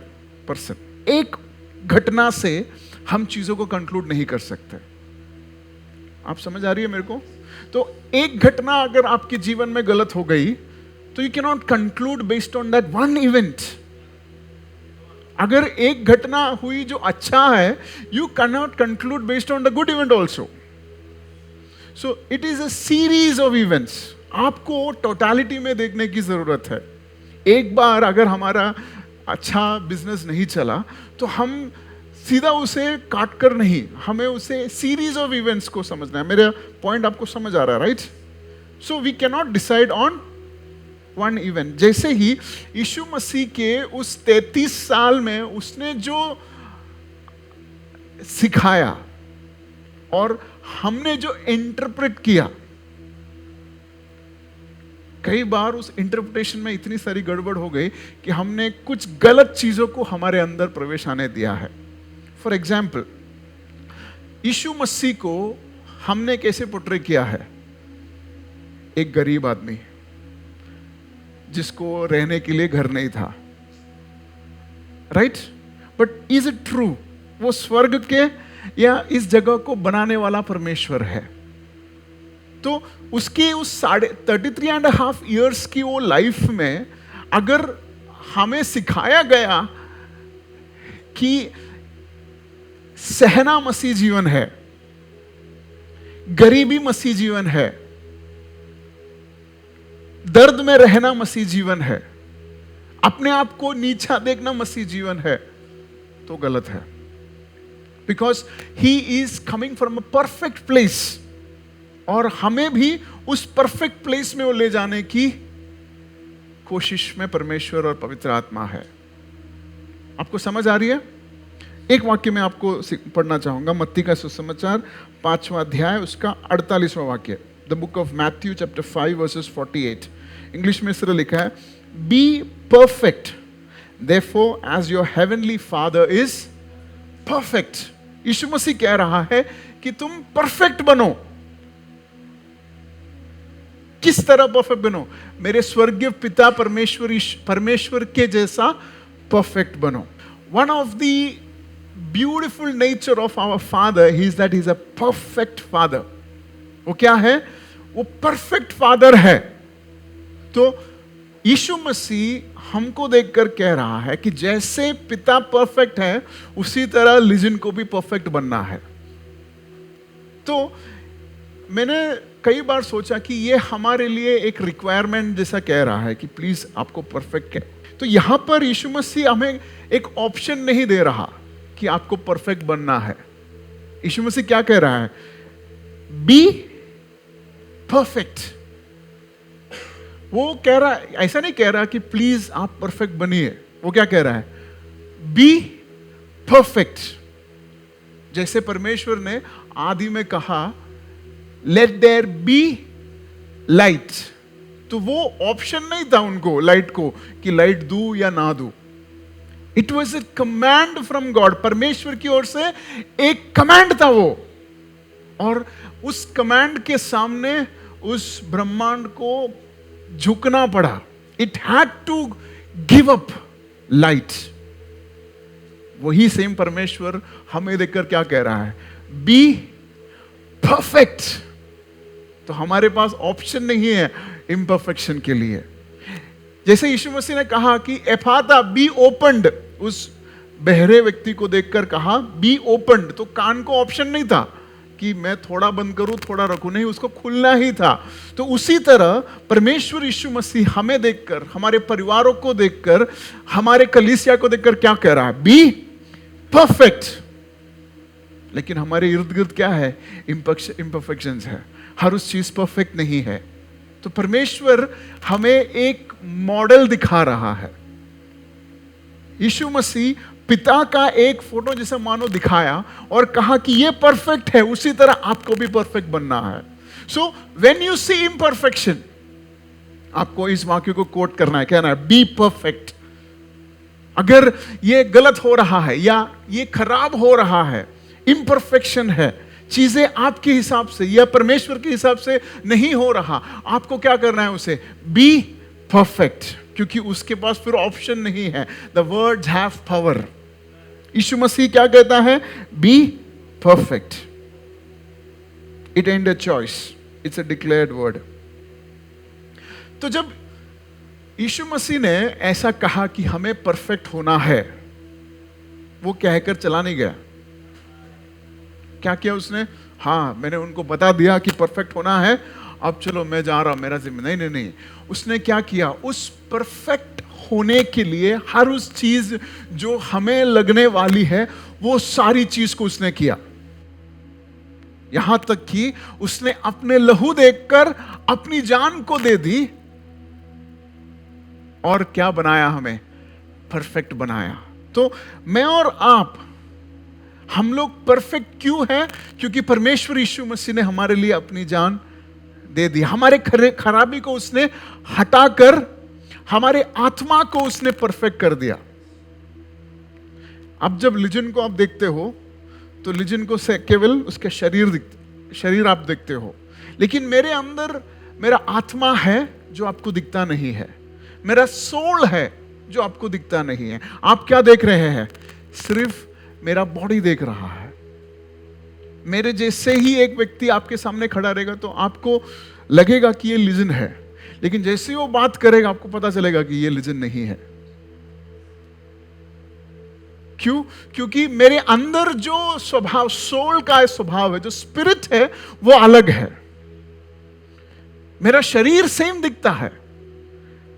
person. एक घटना से हम चीजों को कंक्लूड नहीं कर सकते। आप समझ आ रही है मेरे को? तो एक घटना अगर आपके जीवन में गलत हो गई तो you can not conclude based on that one event. अगर एक घटना हुई जो अच्छा है, you can not conclude based on the good event also. So it is a series of events. आपको टोटालिटी में देखने की जरूरत है। एक बार अगर हमारा अच्छा बिजनेस नहीं चला तो हम सीधा उसे काट कर नहीं, हमें उसे सीरीज ऑफ इवेंट्स को समझना है। मेरा पॉइंट आपको समझ आ रहा है, right? So we can not decide on one event. जैसे ही यीशु मसीह के उस 33 साल में उसने जो सिखाया और हमने जो इंटरप्रेट किया, कई बार उस इंटरप्रिटेशन में इतनी सारी गड़बड़ हो गई कि हमने कुछ गलत चीजों को हमारे अंदर प्रवेश आने दिया है। फॉर एग्जाम्पल, यीशु मसीह को हमने कैसे पोर्ट्रे किया है? एक गरीब आदमी जिसको रहने के लिए घर नहीं था, right? But is it true वो स्वर्ग के या इस जगह को बनाने वाला परमेश्वर है? तो उसके उस 33.5 ईयर्स की वो लाइफ में अगर हमें सिखाया गया कि सहना मसीह जीवन है, गरीबी मसीह जीवन है, दर्द में रहना मसीह जीवन है, अपने आप को नीचा देखना मसीह जीवन है, तो गलत है। Because he is coming from a perfect place, और हमें भी उस परफेक्ट प्लेस में वो ले जाने की कोशिश में परमेश्वर और पवित्र आत्मा है। आपको समझ आ रही है? एक वाक्य में आपको पढ़ना चाहूंगा, मत्ती का सुसमाचार 5वां अध्याय उसका 48वां वाक्य, the book of Matthew chapter 5 verses 48। English में इस तरह लिखा है, be perfect therefore as your heavenly father is perfect. यीशु मसीह कह रहा है कि तुम परफेक्ट बनो। किस तरह परफेक्ट बनो? मेरे स्वर्गीय पिता परमेश्वर के जैसा परफेक्ट बनो। One of the beautiful nature of our father is that is a perfect father. वो क्या है? वो परफेक्ट फादर है। तो यीशु मसीह हमको देखकर कह रहा है कि जैसे पिता परफेक्ट है, उसी तरह लिजन को भी परफेक्ट बनना है। तो मैंने कई बार सोचा कि ये हमारे लिए एक रिक्वायरमेंट जैसा कह रहा है कि प्लीज आपको परफेक्ट है। तो यहां पर यीशु मसीह हमें एक ऑप्शन नहीं दे रहा कि आपको परफेक्ट बनना है। यीशु मसीह क्या कह रहा है? Be perfect. वो कह रहा है, ऐसा नहीं कह रहा कि प्लीज आप परफेक्ट बनिए। वो क्या कह रहा है? Be perfect. जैसे परमेश्वर ने आदि में कहा लेट देयर बी लाइट, तो वो ऑप्शन नहीं था उनको लाइट को कि लाइट दूं या ना दूं। It was a command from God. परमेश्वर की ओर से एक कमांड था वो, और उस कमांड के सामने उस ब्रह्मांड को झुकना पड़ा। It had to give up. Light. वही सेम परमेश्वर हमें देखकर क्या कह रहा है? Be perfect. तो हमारे पास ऑप्शन नहीं है इम्परफेक्शन के लिए। जैसे यीशु मसीह ने कहा कि एफाता बी ओपन्ड, उस बहरे व्यक्ति को देखकर कहा बी ओपन्ड, तो कान को ऑप्शन नहीं था कि मैं थोड़ा बंद करूं थोड़ा रखूं, नहीं, उसको खुलना ही था। तो उसी तरह परमेश्वर यीशु मसीह हमें देखकर, हमारे परिवारों को देखकर, हमारे कलीसिया को देखकर क्या कह रहा है? Be perfect. लेकिन हमारे इर्द गिर्द क्या है? इम्परफेक्शंस है, हर उस चीज परफेक्ट नहीं है। तो परमेश्वर हमें एक मॉडल दिखा रहा है। यीशु मसीह पिता का एक फोटो जैसे मानो दिखाया और कहा कि ये परफेक्ट है, उसी तरह आपको भी परफेक्ट बनना है। So when you see imperfection, आपको इस वाक्य को कोट करना है, कहना है बी परफेक्ट। अगर ये गलत हो रहा है या ये खराब हो रहा है, इम्परफेक्शन है, चीजें आपके हिसाब से या परमेश्वर के हिसाब से नहीं हो रहा, आपको क्या करना है? उसे बी परफेक्ट, क्योंकि उसके पास फिर ऑप्शन नहीं है। The words have power. यीशु मसीह क्या कहता है? Be perfect. It and a choice, it's a declared word. तो जब यीशु मसीह ने ऐसा कहा कि हमें परफेक्ट होना है, वो कहकर चला नहीं गया। क्या किया उसने? हाँ, मैंने उनको बता दिया कि परफेक्ट होना है, अब चलो मैं जा रहा हूं, मेरा जिम्मा नहीं। नहीं, उसने क्या किया? उस परफेक्ट होने के लिए हर उस चीज जो हमें लगने वाली है, वो सारी चीज को उसने किया। यहां तक कि उसने अपने लहू देखकर अपनी जान को दे दी। और क्या बनाया? हमें परफेक्ट बनाया। तो मैं और आप, हम लोग परफेक्ट क्यों हैं? क्योंकि परमेश्वर यीशु मसीह ने हमारे लिए अपनी जान दे दी। हमारे खराबी को उसने हटाकर हमारे आत्मा को उसने परफेक्ट कर दिया। अब जब लिजन को आप देखते हो तो लिजन को से केवल उसके शरीर आप देखते हो, लेकिन मेरे अंदर मेरा आत्मा है जो आपको दिखता नहीं है, मेरा सोल है जो आपको दिखता नहीं है। आप क्या देख रहे हैं? सिर्फ मेरा बॉडी देख रहा है। मेरे जैसे ही एक व्यक्ति आपके सामने खड़ा रहेगा तो आपको लगेगा कि ये लिजन है, लेकिन जैसे ही वो बात करेगा आपको पता चलेगा कि ये लिजन नहीं है। क्यों? क्योंकि मेरे अंदर जो स्वभाव, सोल का स्वभाव है, जो स्पिरिट है, वो अलग है। मेरा शरीर सेम दिखता है,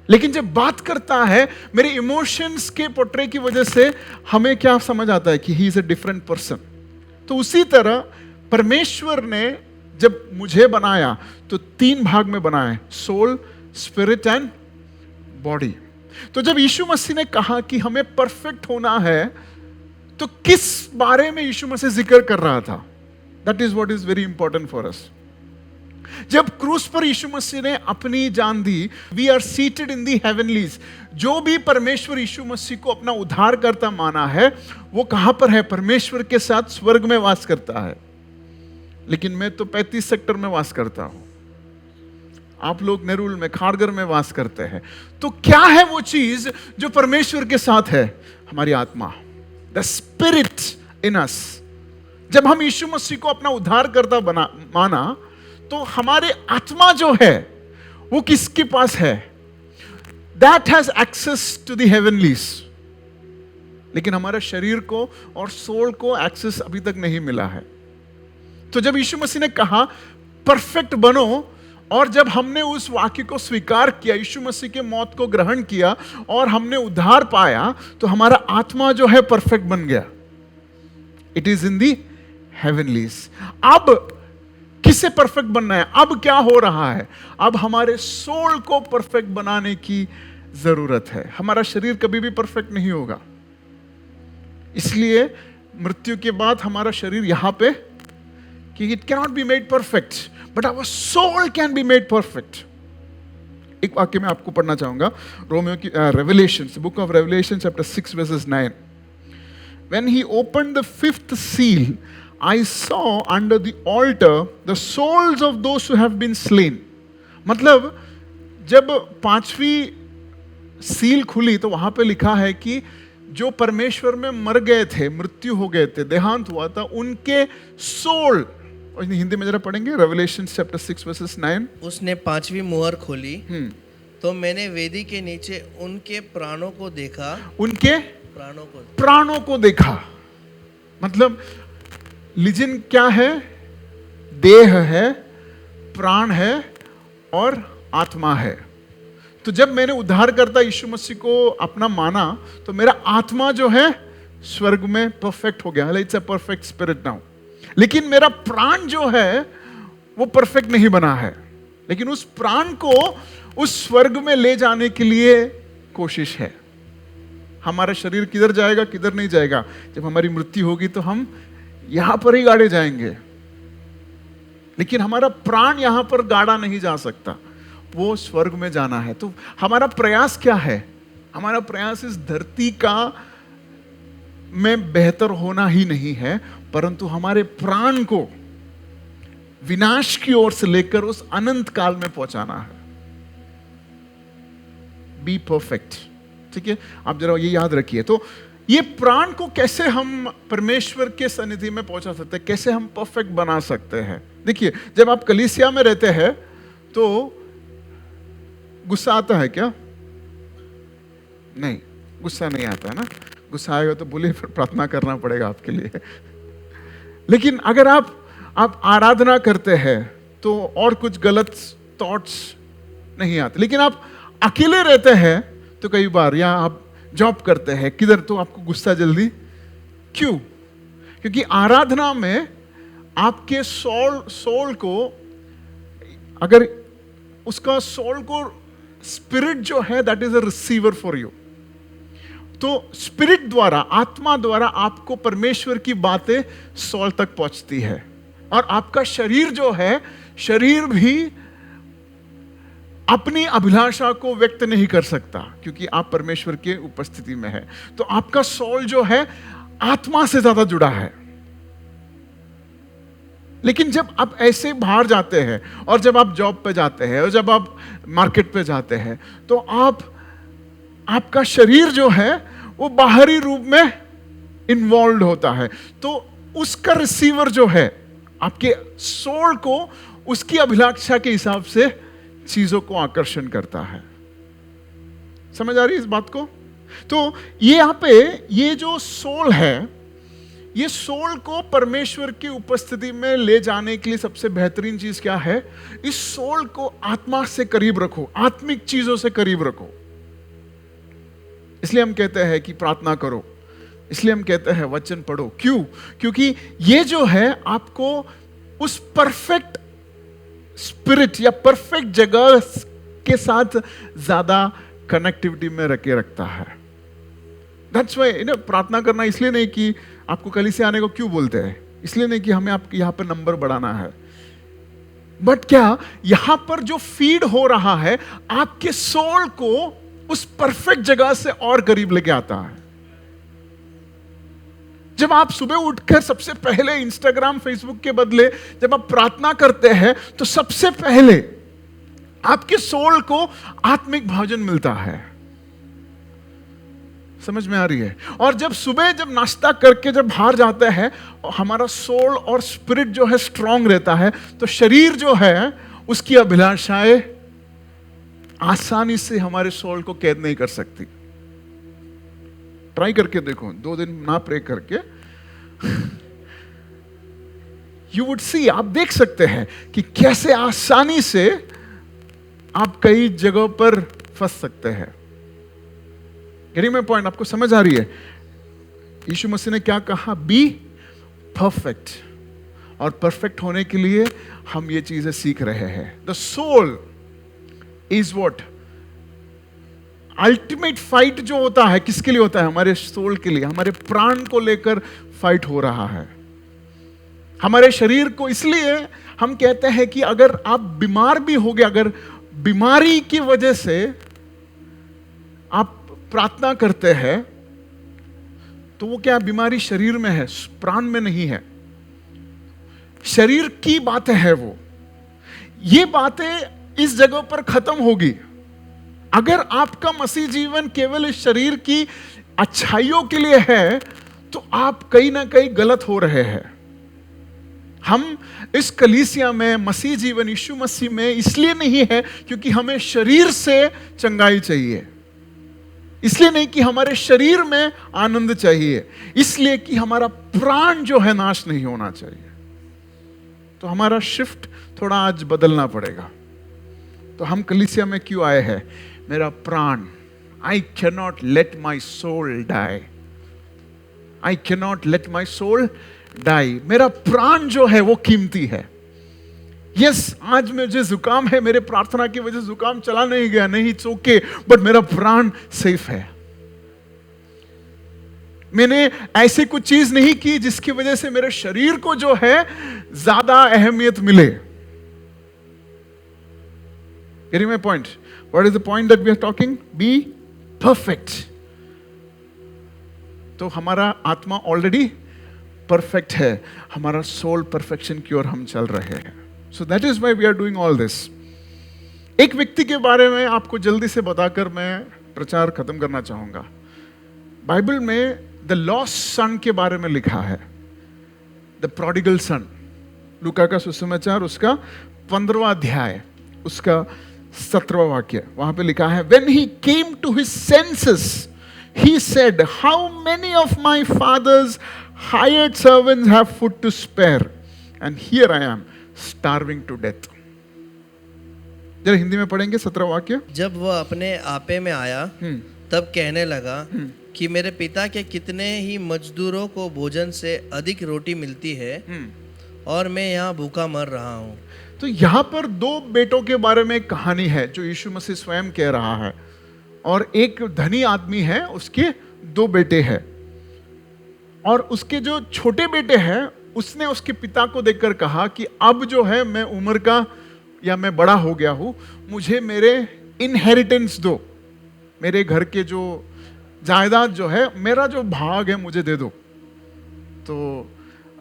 लेकिन जब बात करता है, मेरे इमोशंस के पोर्ट्रे की वजह से हमें क्या समझ आता है कि he is a different person. तो उसी तरह परमेश्वर ने जब मुझे बनाया तो 3 भाग में बनाया, सोल, स्पिरिट एंड बॉडी। तो जब यीशु मसीह ने कहा कि हमें परफेक्ट होना है, तो किस बारे में यीशु मसीह जिक्र कर रहा था? That is what is very important for us. जब क्रूस पर यीशु मसीह ने अपनी जान दी, we are seated in the heavenlies. जो भी परमेश्वर यीशु मसीह को अपना उद्धारकर्ता माना है, वो कहां पर है? परमेश्वर के साथ स्वर्ग में वास करता है। लेकिन मैं तो 35 सेक्टर में वास करता हूं, आप लोग नेरुल में, खारगर में वास करते हैं। तो क्या है वो चीज जो परमेश्वर के साथ है? हमारी आत्मा, द स्पिरिट इन अस। जब हम यीशु मसीह को अपना उद्धारकर्ता माना, तो हमारे आत्मा जो है वो किसके पास है? That has access to the heavenlies. लेकिन हमारे शरीर को और सोल को एक्सेस अभी तक नहीं मिला है। तो जब यीशु मसीह ने कहा परफेक्ट बनो, और जब हमने उस वाक्य को स्वीकार किया, यीशु मसीह के मौत को ग्रहण किया और हमने उद्धार पाया, तो हमारा आत्मा जो है परफेक्ट बन गया। It is in the heavenlies. अब किससे परफेक्ट बनना है? अब क्या हो रहा है? अब हमारे सोल को परफेक्ट बनाने की जरूरत है। हमारा शरीर कभी भी परफेक्ट नहीं होगा, इसलिए मृत्यु के बाद हमारा शरीर यहां पे कि it cannot be made perfect, but our soul can be made perfect. एक वाक्य में आपको पढ़ना चाहूंगा, रोमियो की Revelation, book of Revelation chapter 6 verses 9। When he opened the 5th seal, I saw under the altar the souls of those who have been slain. मतलब जब 5वीं सील खुली तो वहां पे लिखा है कि जो परमेश्वर में मर गए थे, मृत्यु हो गए थे, देहांत हुआ था, उनके सोल, और हिंदी में जरा पढ़ेंगे, रेवलेशन चैप्टर 6 वर्सेस 9। उसने पांचवी मुहर खोली तो मैंने वेदी के नीचे उनके प्राणों को देखा। उनके प्राणों को प्राणों को देखा, मतलब लिजन क्या है? देह है, प्राण है और आत्मा है। तो जब मैंने उद्धारकर्ता यीशु मसीह को अपना माना तो मेरा आत्मा जो है स्वर्ग में परफेक्ट हो गया, it's a perfect spirit now. लेकिन मेरा प्राण जो है वो परफेक्ट नहीं बना है, लेकिन उस प्राण को उस स्वर्ग में ले जाने के लिए कोशिश है। हमारा शरीर किधर जाएगा, किधर नहीं जाएगा? जब हमारी मृत्यु होगी तो हम यहां पर ही गाड़े जाएंगे, लेकिन हमारा प्राण यहां पर गाड़ा नहीं जा सकता, वो स्वर्ग में जाना है। तो हमारा प्रयास क्या है? हमारा प्रयास इस धरती का में बेहतर होना ही नहीं है, परंतु हमारे प्राण को विनाश की ओर से लेकर उस अनंत काल में पहुंचाना है। बी परफेक्ट, ठीक है? आप जरा ये याद रखिए। तो ये प्राण को कैसे हम परमेश्वर के सन्निधि में पहुंचा सकते हैं, कैसे हम परफेक्ट बना सकते हैं? देखिए, जब आप कलीसिया में रहते हैं तो गुस्सा आता है क्या? नहीं, गुस्सा नहीं आता है ना। गुस्सा आएगा तो बोलिए, फिर प्रार्थना करना पड़ेगा आपके लिए। लेकिन अगर आप आराधना करते हैं तो और कुछ गलत थॉट्स नहीं आते। लेकिन आप अकेले रहते हैं तो कई बार, या आप जॉब करते हैं किधर, तो आपको गुस्सा जल्दी क्यों? क्योंकि आराधना में आपके सोल को, अगर उसका सोल को स्पिरिट जो है that is a receiver for you, तो स्पिरिट द्वारा, आत्मा द्वारा आपको परमेश्वर की बातें सोल तक पहुंचती है। और आपका शरीर जो है, शरीर भी अपनी अभिलाषा को व्यक्त नहीं कर सकता क्योंकि आप परमेश्वर के उपस्थिति में है। तो आपका सोल जो है आत्मा से ज्यादा जुड़ा है। लेकिन जब आप ऐसे बाहर जाते हैं और जब आप जॉब पे जाते हैं और जब आप मार्केट पे जाते हैं तो आपका शरीर जो है वो बाहरी रूप में इन्वॉल्व होता है। तो उसका रिसीवर जो है आपके सोल को उसकी अभिलाषा के हिसाब से चीजों को आकर्षण करता है। समझ आ रही है इस बात को? तो ये यहां पे ये जो सोल है, ये सोल को परमेश्वर की उपस्थिति में ले जाने के लिए सबसे बेहतरीन चीज क्या है? इस सोल को आत्मा से करीब रखो, आत्मिक चीजों से करीब रखो। इसलिए हम कहते हैं कि प्रार्थना करो, इसलिए हम कहते हैं वचन पढ़ो। क्यों? क्योंकि ये जो है आपको उस परफेक्ट स्पिरिट या परफेक्ट जगह के साथ ज्यादा कनेक्टिविटी में रखता है। दैट्स व्हाई प्रार्थना करना इसलिए नहीं कि आपको कलीसिया आने को क्यों बोलते हैं, इसलिए नहीं कि हमें आपके यहां पर नंबर बढ़ाना है, बट क्या यहां पर जो फीड हो रहा है आपके सोल को उस परफेक्ट जगह से और करीब लेके आता है। जब आप सुबह उठकर सबसे पहले इंस्टाग्राम फेसबुक के बदले जब आप प्रार्थना करते हैं तो सबसे पहले आपके सोल को आत्मिक भोजन मिलता है। समझ में आ रही है? और जब सुबह जब नाश्ता करके जब बाहर जाते हैं हमारा सोल और स्पिरिट जो है स्ट्रांग रहता है, तो शरीर जो है उसकी अभिलाषाएं आसानी से हमारे सोल को कैद नहीं कर सकती। ट्राई करके देखो, 2 दिन ना प्रे करके यू वुड सी, आप देख सकते हैं कि कैसे आसानी से आप कई जगहों पर फंस सकते हैं। Getting my point? आपको समझ आ रही है? यीशु मसीह ने क्या कहा? Be perfect. और परफेक्ट होने के लिए हम ये चीजें सीख रहे हैं। The soul is what? Ultimate fight जो होता है किसके लिए होता है? हमारे सोल के लिए, हमारे प्राण को लेकर फाइट हो रहा है। हमारे शरीर को, इसलिए हम कहते हैं कि अगर आप बीमार भी हो गए, अगर बीमारी की वजह से आप प्रार्थना करते हैं तो वो क्या बीमारी शरीर में है, प्राण में नहीं है। शरीर की बातें है वो। ये बातें इस जगह पर खत्म होगी अगर आपका मसीह जीवन केवल इस शरीर की अच्छाइयों के लिए है तो आप कहीं ना कहीं गलत हो रहे हैं। हम इस कलीसिया में मसीह जीवन यीशु मसीह में इसलिए नहीं है क्योंकि हमें शरीर से चंगाई चाहिए, इसलिए नहीं कि हमारे शरीर में आनंद चाहिए, इसलिए कि हमारा प्राण जो है नाश नहीं होना चाहिए। तो हमारा शिफ्ट थोड़ा आज बदलना पड़ेगा। तो हम कलीसिया में क्यों आए हैं? मेरा प्राण, I cannot let my soul die, I cannot let my soul die. मेरा प्राण जो है वो कीमती है। यस, आज मुझे जुकाम है, मेरे प्रार्थना की वजह से जुकाम चला नहीं गया, नहीं चौके, बट मेरा प्राण सेफ है। मैंने ऐसी कुछ चीज नहीं की जिसकी वजह से मेरे शरीर को जो है ज्यादा अहमियत मिले। Getting my point? What is the point that we are talking? Be perfect. तो हमारा आत्मा ऑलरेडी परफेक्ट है, हमारा सोल परफेक्शन की ओर हम चल रहे हैं। So that is why we are doing all this. एक व्यक्ति के बारे में आपको जल्दी से बताकर मैं प्रचार खत्म करना चाहूंगा। बाइबल में द लॉस्ट सन के बारे में लिखा है, द प्रोडिगल सन। लूका का सुसमाचार उसका 15वां अध्याय उसका 17वां वाक्य, वहां पे लिखा है, when he came to his senses he said, how many of my father's hired servants have food to spare and here I am starving to death. जरा हिंदी में पढ़ेंगे 17वां वाक्य। जब वह अपने आपे में आया तब कहने लगा कि मेरे पिता के कितने ही मजदूरों को भोजन से अधिक रोटी मिलती है और मैं यहाँ भूखा मर रहा हूँ। तो यहाँ पर दो बेटों के बारे में एक कहानी है जो यीशु मसीह स्वयं कह रहा है। और एक धनी आदमी है, उसके 2 बेटे हैं, और उसके जो छोटे बेटे हैं उसने उसके पिता को देखकर कहा कि अब जो है मैं उम्र का या मैं बड़ा हो गया हूं, मुझे मेरे इनहेरिटेंस दो, मेरे घर के जो जायदाद जो है, मेरा जो भाग है मुझे दे दो। तो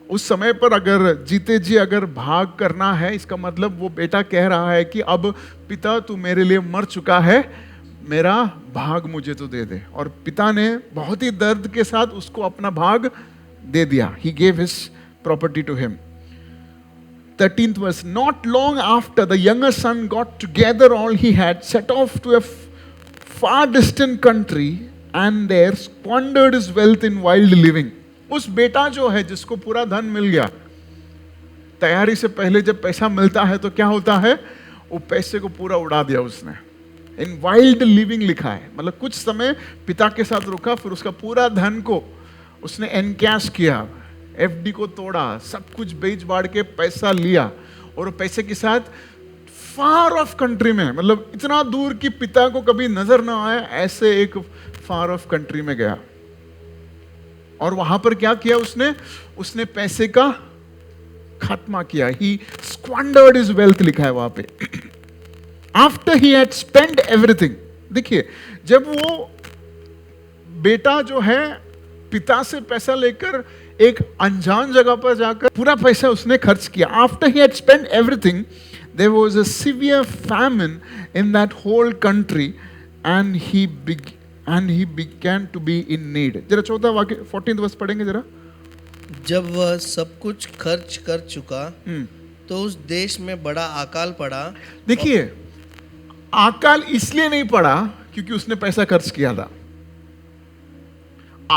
उस समय पर अगर जीते जी अगर भाग करना है, इसका मतलब वो बेटा कह रहा है कि अब पिता तू मेरे लिए मर चुका है, मेरा भाग मुझे तो दे दे। और पिता ने बहुत ही दर्द के साथ उसको अपना भाग दे दिया। He gave his property to him. 13th verse. Not long after, the younger son got together all he had, set off to a far distant country, and there squandered his wealth in wild living. उस बेटा जो है जिसको पूरा धन मिल गया, तैयारी से पहले जब पैसा मिलता है तो क्या होता है, वो पैसे को पूरा उड़ा दिया उसने। इन वाइल्ड लिविंग लिखा है, मतलब कुछ समय पिता के साथ रुका, फिर उसका पूरा धन को उसने एनकैश किया, एफडी को तोड़ा, सब कुछ बेच बाड़ के पैसा लिया, और पैसे के साथ फार ऑफ कंट्री में, मतलब इतना दूर कि पिता को कभी नजर ना आए ऐसे एक फार ऑफ कंट्री में गया। और वहां पर क्या किया उसने पैसे का खात्मा किया। ही स्क्वांडर्ड हिज वेल्थ लिखा है वहां पे। After he had spend everything. देखिए, जब वो बेटा जो है पिता से पैसा लेकर एक अनजान जगह पर जाकर पूरा पैसा उसने खर्च किया। After he had spend everything, there was a severe famine in that whole country and he began to be in need. जरा 14वां वाक्य 14th वर्स पढ़ेंगे जरा। जब वह सब कुछ खर्च कर चुका तो उस देश में बड़ा अकाल पड़ा। देखिए, अकाल इसलिए नहीं पड़ा क्योंकि उसने पैसा खर्च किया था,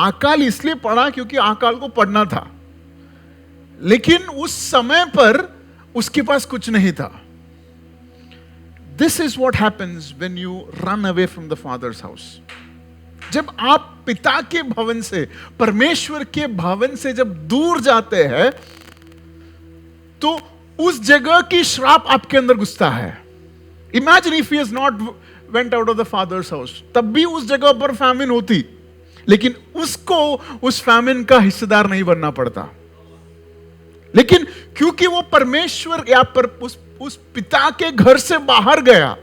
अकाल इसलिए पड़ा क्योंकि अकाल को पढ़ना था, लेकिन उस समय पर उसके पास कुछ नहीं था। This is what happens when you run away from the fathers house. जब आप पिता के भवन से, परमेश्वर के भवन से जब दूर जाते हैं तो उस जगह की श्राप आपके अंदर घुसता है। Imagine if he has not went out of the fathers house, तब भी उस जगह पर फैमिन होती, लेकिन उसको उस फैमिन का हिस्सेदार नहीं बनना पड़ता। लेकिन क्योंकि वो परमेश्वर या पर उस पिता के घर से बाहर गया,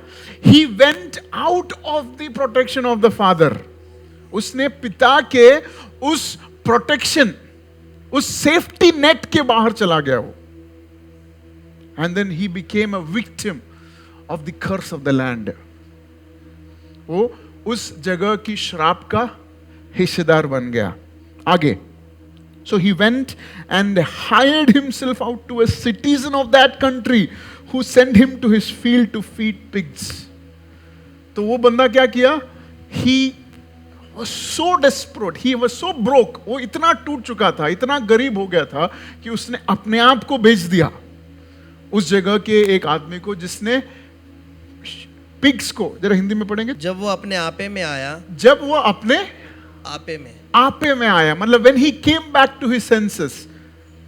he went out of the protection of the father. उसने पिता के उस प्रोटेक्शन, उस सेफ्टी नेट के बाहर चला गया वो। And then he became a victim of the curse of the land. वो उस जगह की श्राप का हिस्सेदार बन गया। आगे, so he went and hired himself out to a citizen of that country who sent him to his field to feed pigs. तो वो बंदा क्या किया? He was so desperate, he was so broke, वो इतना टूट चुका था, इतना गरीब हो गया था कि उसने अपने आप को बेच दिया उस जगह के एक आदमी को जिसने पिग्स को, जरा हिंदी में पढ़ेंगे, जब वो अपने आपे में आया, जब वो अपने आपे में आपे में आया, मतलब when he came back to his senses.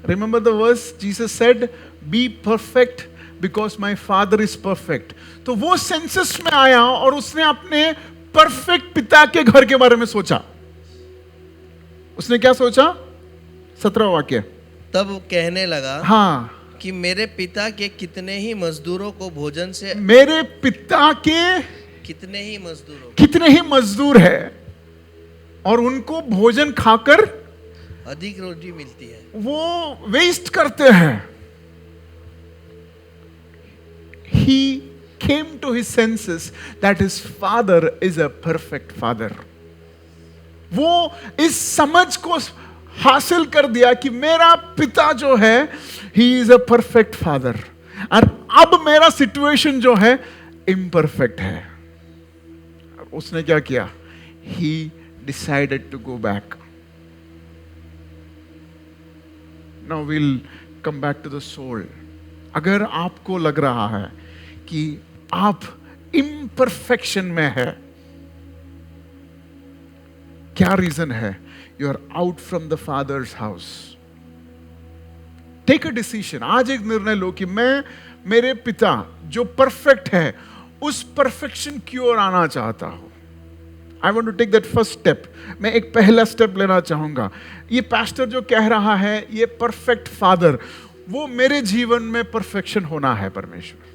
Remember the verse Jesus said, be perfect because my father is perfect. तो वो सेंसस में आया और उसने अपने परफेक्ट पिता के घर के बारे में सोचा। उसने क्या सोचा? 17वां वाक्य। तब वो कहने लगा हाँ, कि मेरे पिता के कितने ही मजदूरों को भोजन से, मेरे पिता के कितने ही मजदूरों कितने ही मजदूर है और उनको भोजन खाकर अधिक रोटी मिलती है। वो वेस्ट करते हैं। He came to his senses that his father is a perfect father. वो इस समझ को हासिल कर दिया कि मेरा पिता जो है he is a perfect father, और अब मेरा सिचुएशन जो है imperfect है। उसने क्या किया? He decided to go back. Now we'll come back to the soul. अगर आपको लग रहा है कि आप imperfection में है, क्या रीजन है? You are out from the Father's house. Take a decision. आज एक निर्णय लो कि मैं मेरे पिता जो परफेक्ट है उस परफेक्शन की ओर आना चाहता हूं। I want to take that first step. मैं एक पहला स्टेप लेना चाहूंगा। ये पास्टर जो कह रहा है, ये परफेक्ट फादर, वो मेरे जीवन में परफेक्शन होना है परमेश्वर।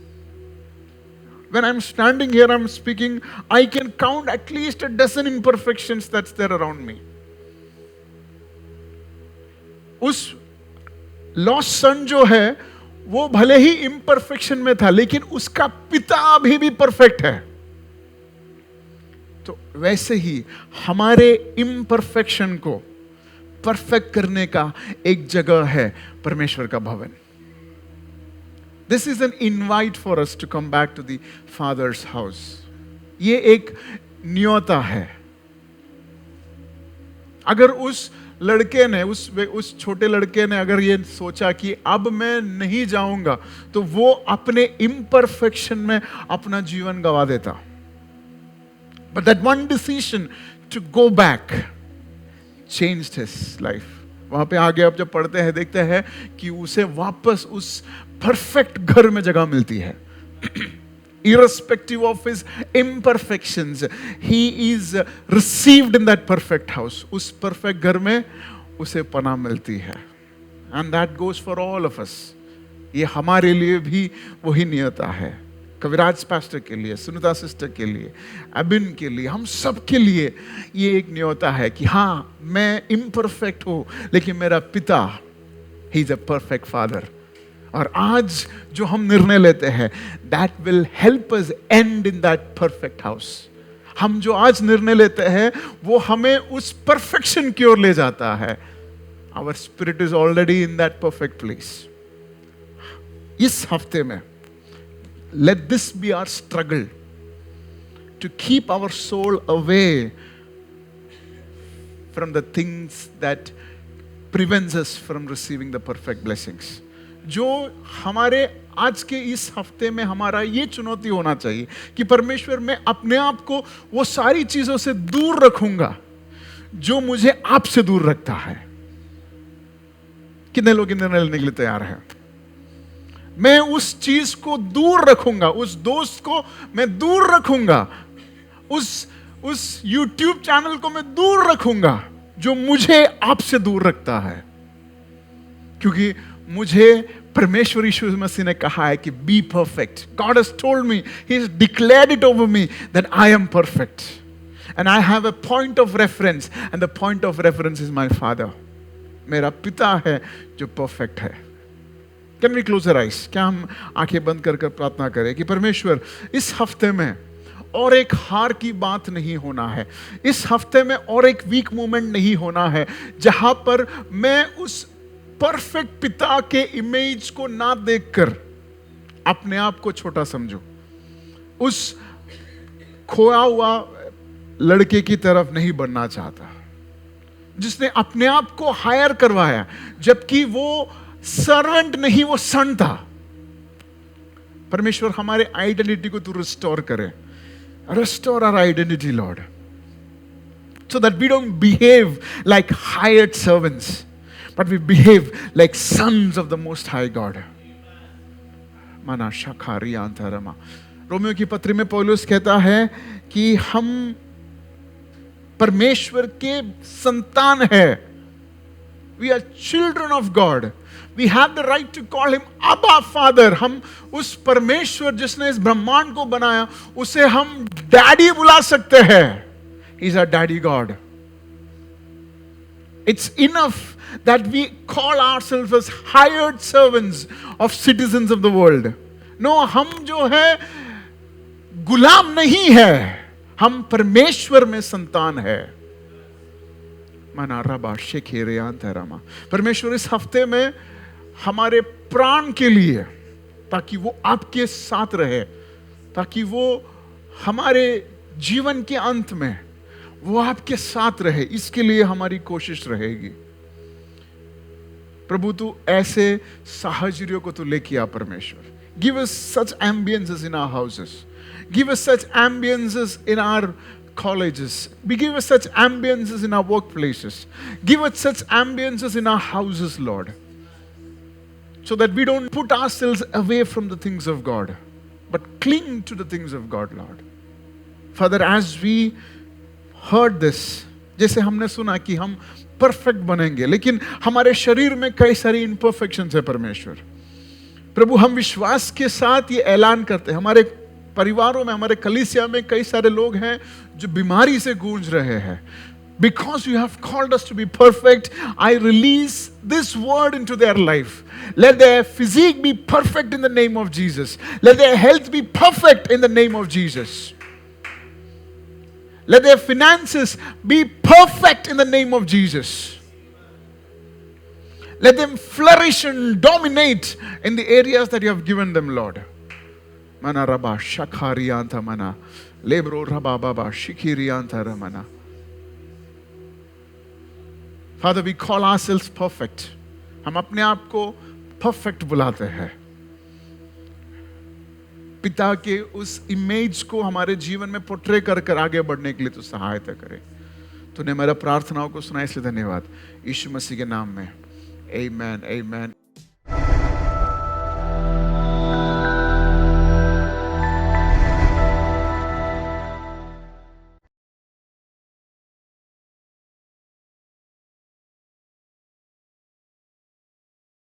When I'm standing here, I'm speaking, I can count at least a dozen imperfections that's there around me. उस लॉस्ट सन जो है वो भले ही इम्परफेक्शन में था, लेकिन उसका पिता अभी भी परफेक्ट है। तो वैसे ही हमारे इम्परफेक्शन को परफेक्ट करने का एक जगह है परमेश्वर का भवन। This is an invite for us to come back to the Father's house. ये एक न्योता है। अगर उस लड़के ने, उस छोटे लड़के ने अगर ये सोचा कि अब मैं नहीं जाऊंगा, तो वो अपने इम्परफेक्शन में अपना जीवन गवा देता। But that one decision to go back changed his life. वहां पे आगे आप जब पढ़ते हैं देखते हैं कि उसे वापस उस परफेक्ट घर में जगह मिलती है। Irrespective of his imperfections, he is received in that perfect house. उस perfect घर में उसे पनाह मिलती है। And that goes for all of us. ये हमारे लिए भी वही नियत है। कविराज पास्टर के लिए, सुनीता सिस्टर के लिए, अबिन के लिए, हम सब के लिए ये एक नियता है कि हाँ, मैं इम्परफेक्ट हूँ, लेकिन मेरा पिता, he is a perfect father. और आज जो हम निर्णय लेते हैं, that will help us and in that perfect house. हम जो आज निर्णय लेते हैं वो हमें उस परफेक्शन की ओर ले जाता है। Our spirit is already in that perfect place. इस हफ्ते में let this be our struggle to keep our soul away from the things that prevents us from receiving the perfect blessings. जो हमारे आज के इस हफ्ते में हमारा ये चुनौती होना चाहिए कि परमेश्वर, मैं अपने आप को वो सारी चीजों से दूर रखूंगा जो मुझे आपसे दूर रखता है। कितने लोग निर्णय लेने के लिए तैयार हैं? मैं उस चीज को दूर रखूंगा, उस दोस्त को मैं दूर रखूंगा, उस YouTube चैनल को मैं दूर रखूंगा जो मुझे आपसे दूर रखता है। क्योंकि मुझे परमेश्वर यीशु मसीह ने कहा है कि be perfect. God has told me, he has declared it over me that I am perfect and I have a point of reference and the point of reference is my father. मेरा पिता है जो perfect है। Can we close our eyes? क्या हम आंखें बंद कर प्रार्थना करें कि परमेश्वर, इस हफ्ते में और एक हार की बात नहीं होना है। इस हफ्ते में और एक वीक मोमेंट नहीं होना है जहां पर मैं उस परफेक्ट पिता के इमेज को ना देखकर अपने आप को छोटा समझूं, उस खोया हुआ लड़के की तरफ नहीं बनना चाहता जिसने अपने आप को हायर करवाया, जबकि वो सर्वेंट नहीं, वो सन था। परमेश्वर हमारे आइडेंटिटी को तू रिस्टोर करे, restore our identity Lord, so that we don't behave like hired servants but we behave like sons of the most high God. मना शखारी अंतरमा। रोमियो की पत्री में पौलुस कहता है कि हम परमेश्वर के संतान है। We are children of God. We have the right to call him Abba Father. हम उस परमेश्वर जिसने इस ब्रह्मांड को बनाया उसे हम डैडी बुला सकते हैं। He's our daddy God. It's enough that we call ourselves as hired servants of citizens of the world. No, हम जो है गुलाम नहीं है, हम परमेश्वर में संतान है। परमेश्वर इस हफ्ते में हमारे प्राण के लिए, ताकि वो आपके साथ रहे, ताकि वो हमारे जीवन के अंत में वो आपके साथ रहे, इसके लिए हमारी कोशिश रहेगी। प्रभु तू ऐसे साहचर्यों को तू लेके आ परमेश्वर। Give us such ambiences in our houses, give us such ambiences in our colleges, give us such ambiences in our workplaces, give us such ambiences in our houses, Lord, so that we don't put ourselves away from the things of God but cling to the things of God, Lord. Father, as we heard this, जैसे हमने सुना कि हम perfect बनेंगे, लेकिन हमारे शरीर में कई सारी इम्परफेक्शंस है परमेश्वर। प्रभु हम विश्वास के साथ ये ऐलान करते हैं, हमारे परिवारों में, हमारे कलीसिया में कई सारे लोग हैं जो बीमारी से गूंज रहे हैं। Because you have called us to be perfect, I release this word into their life. Let their physique be perfect in the name of Jesus. Let their health be perfect in the name of Jesus. Let their finances be perfect in the name of Jesus. Let them flourish and dominate in the areas that you have given them, Lord. Mana raba shakharianta mana lebro raba baba shikirianta ramana. Father, we call ourselves perfect. हम अपने आप को perfect बुलाते हैं। पिता के उस image को हमारे जीवन में पोर्ट्रे कर कर आगे बढ़ने के लिए तो सहायता करे। तूने मेरा प्रार्थनाओं को सुना, इसलिए धन्यवाद। यीशु मसीह के नाम में, आमीन, आमीन।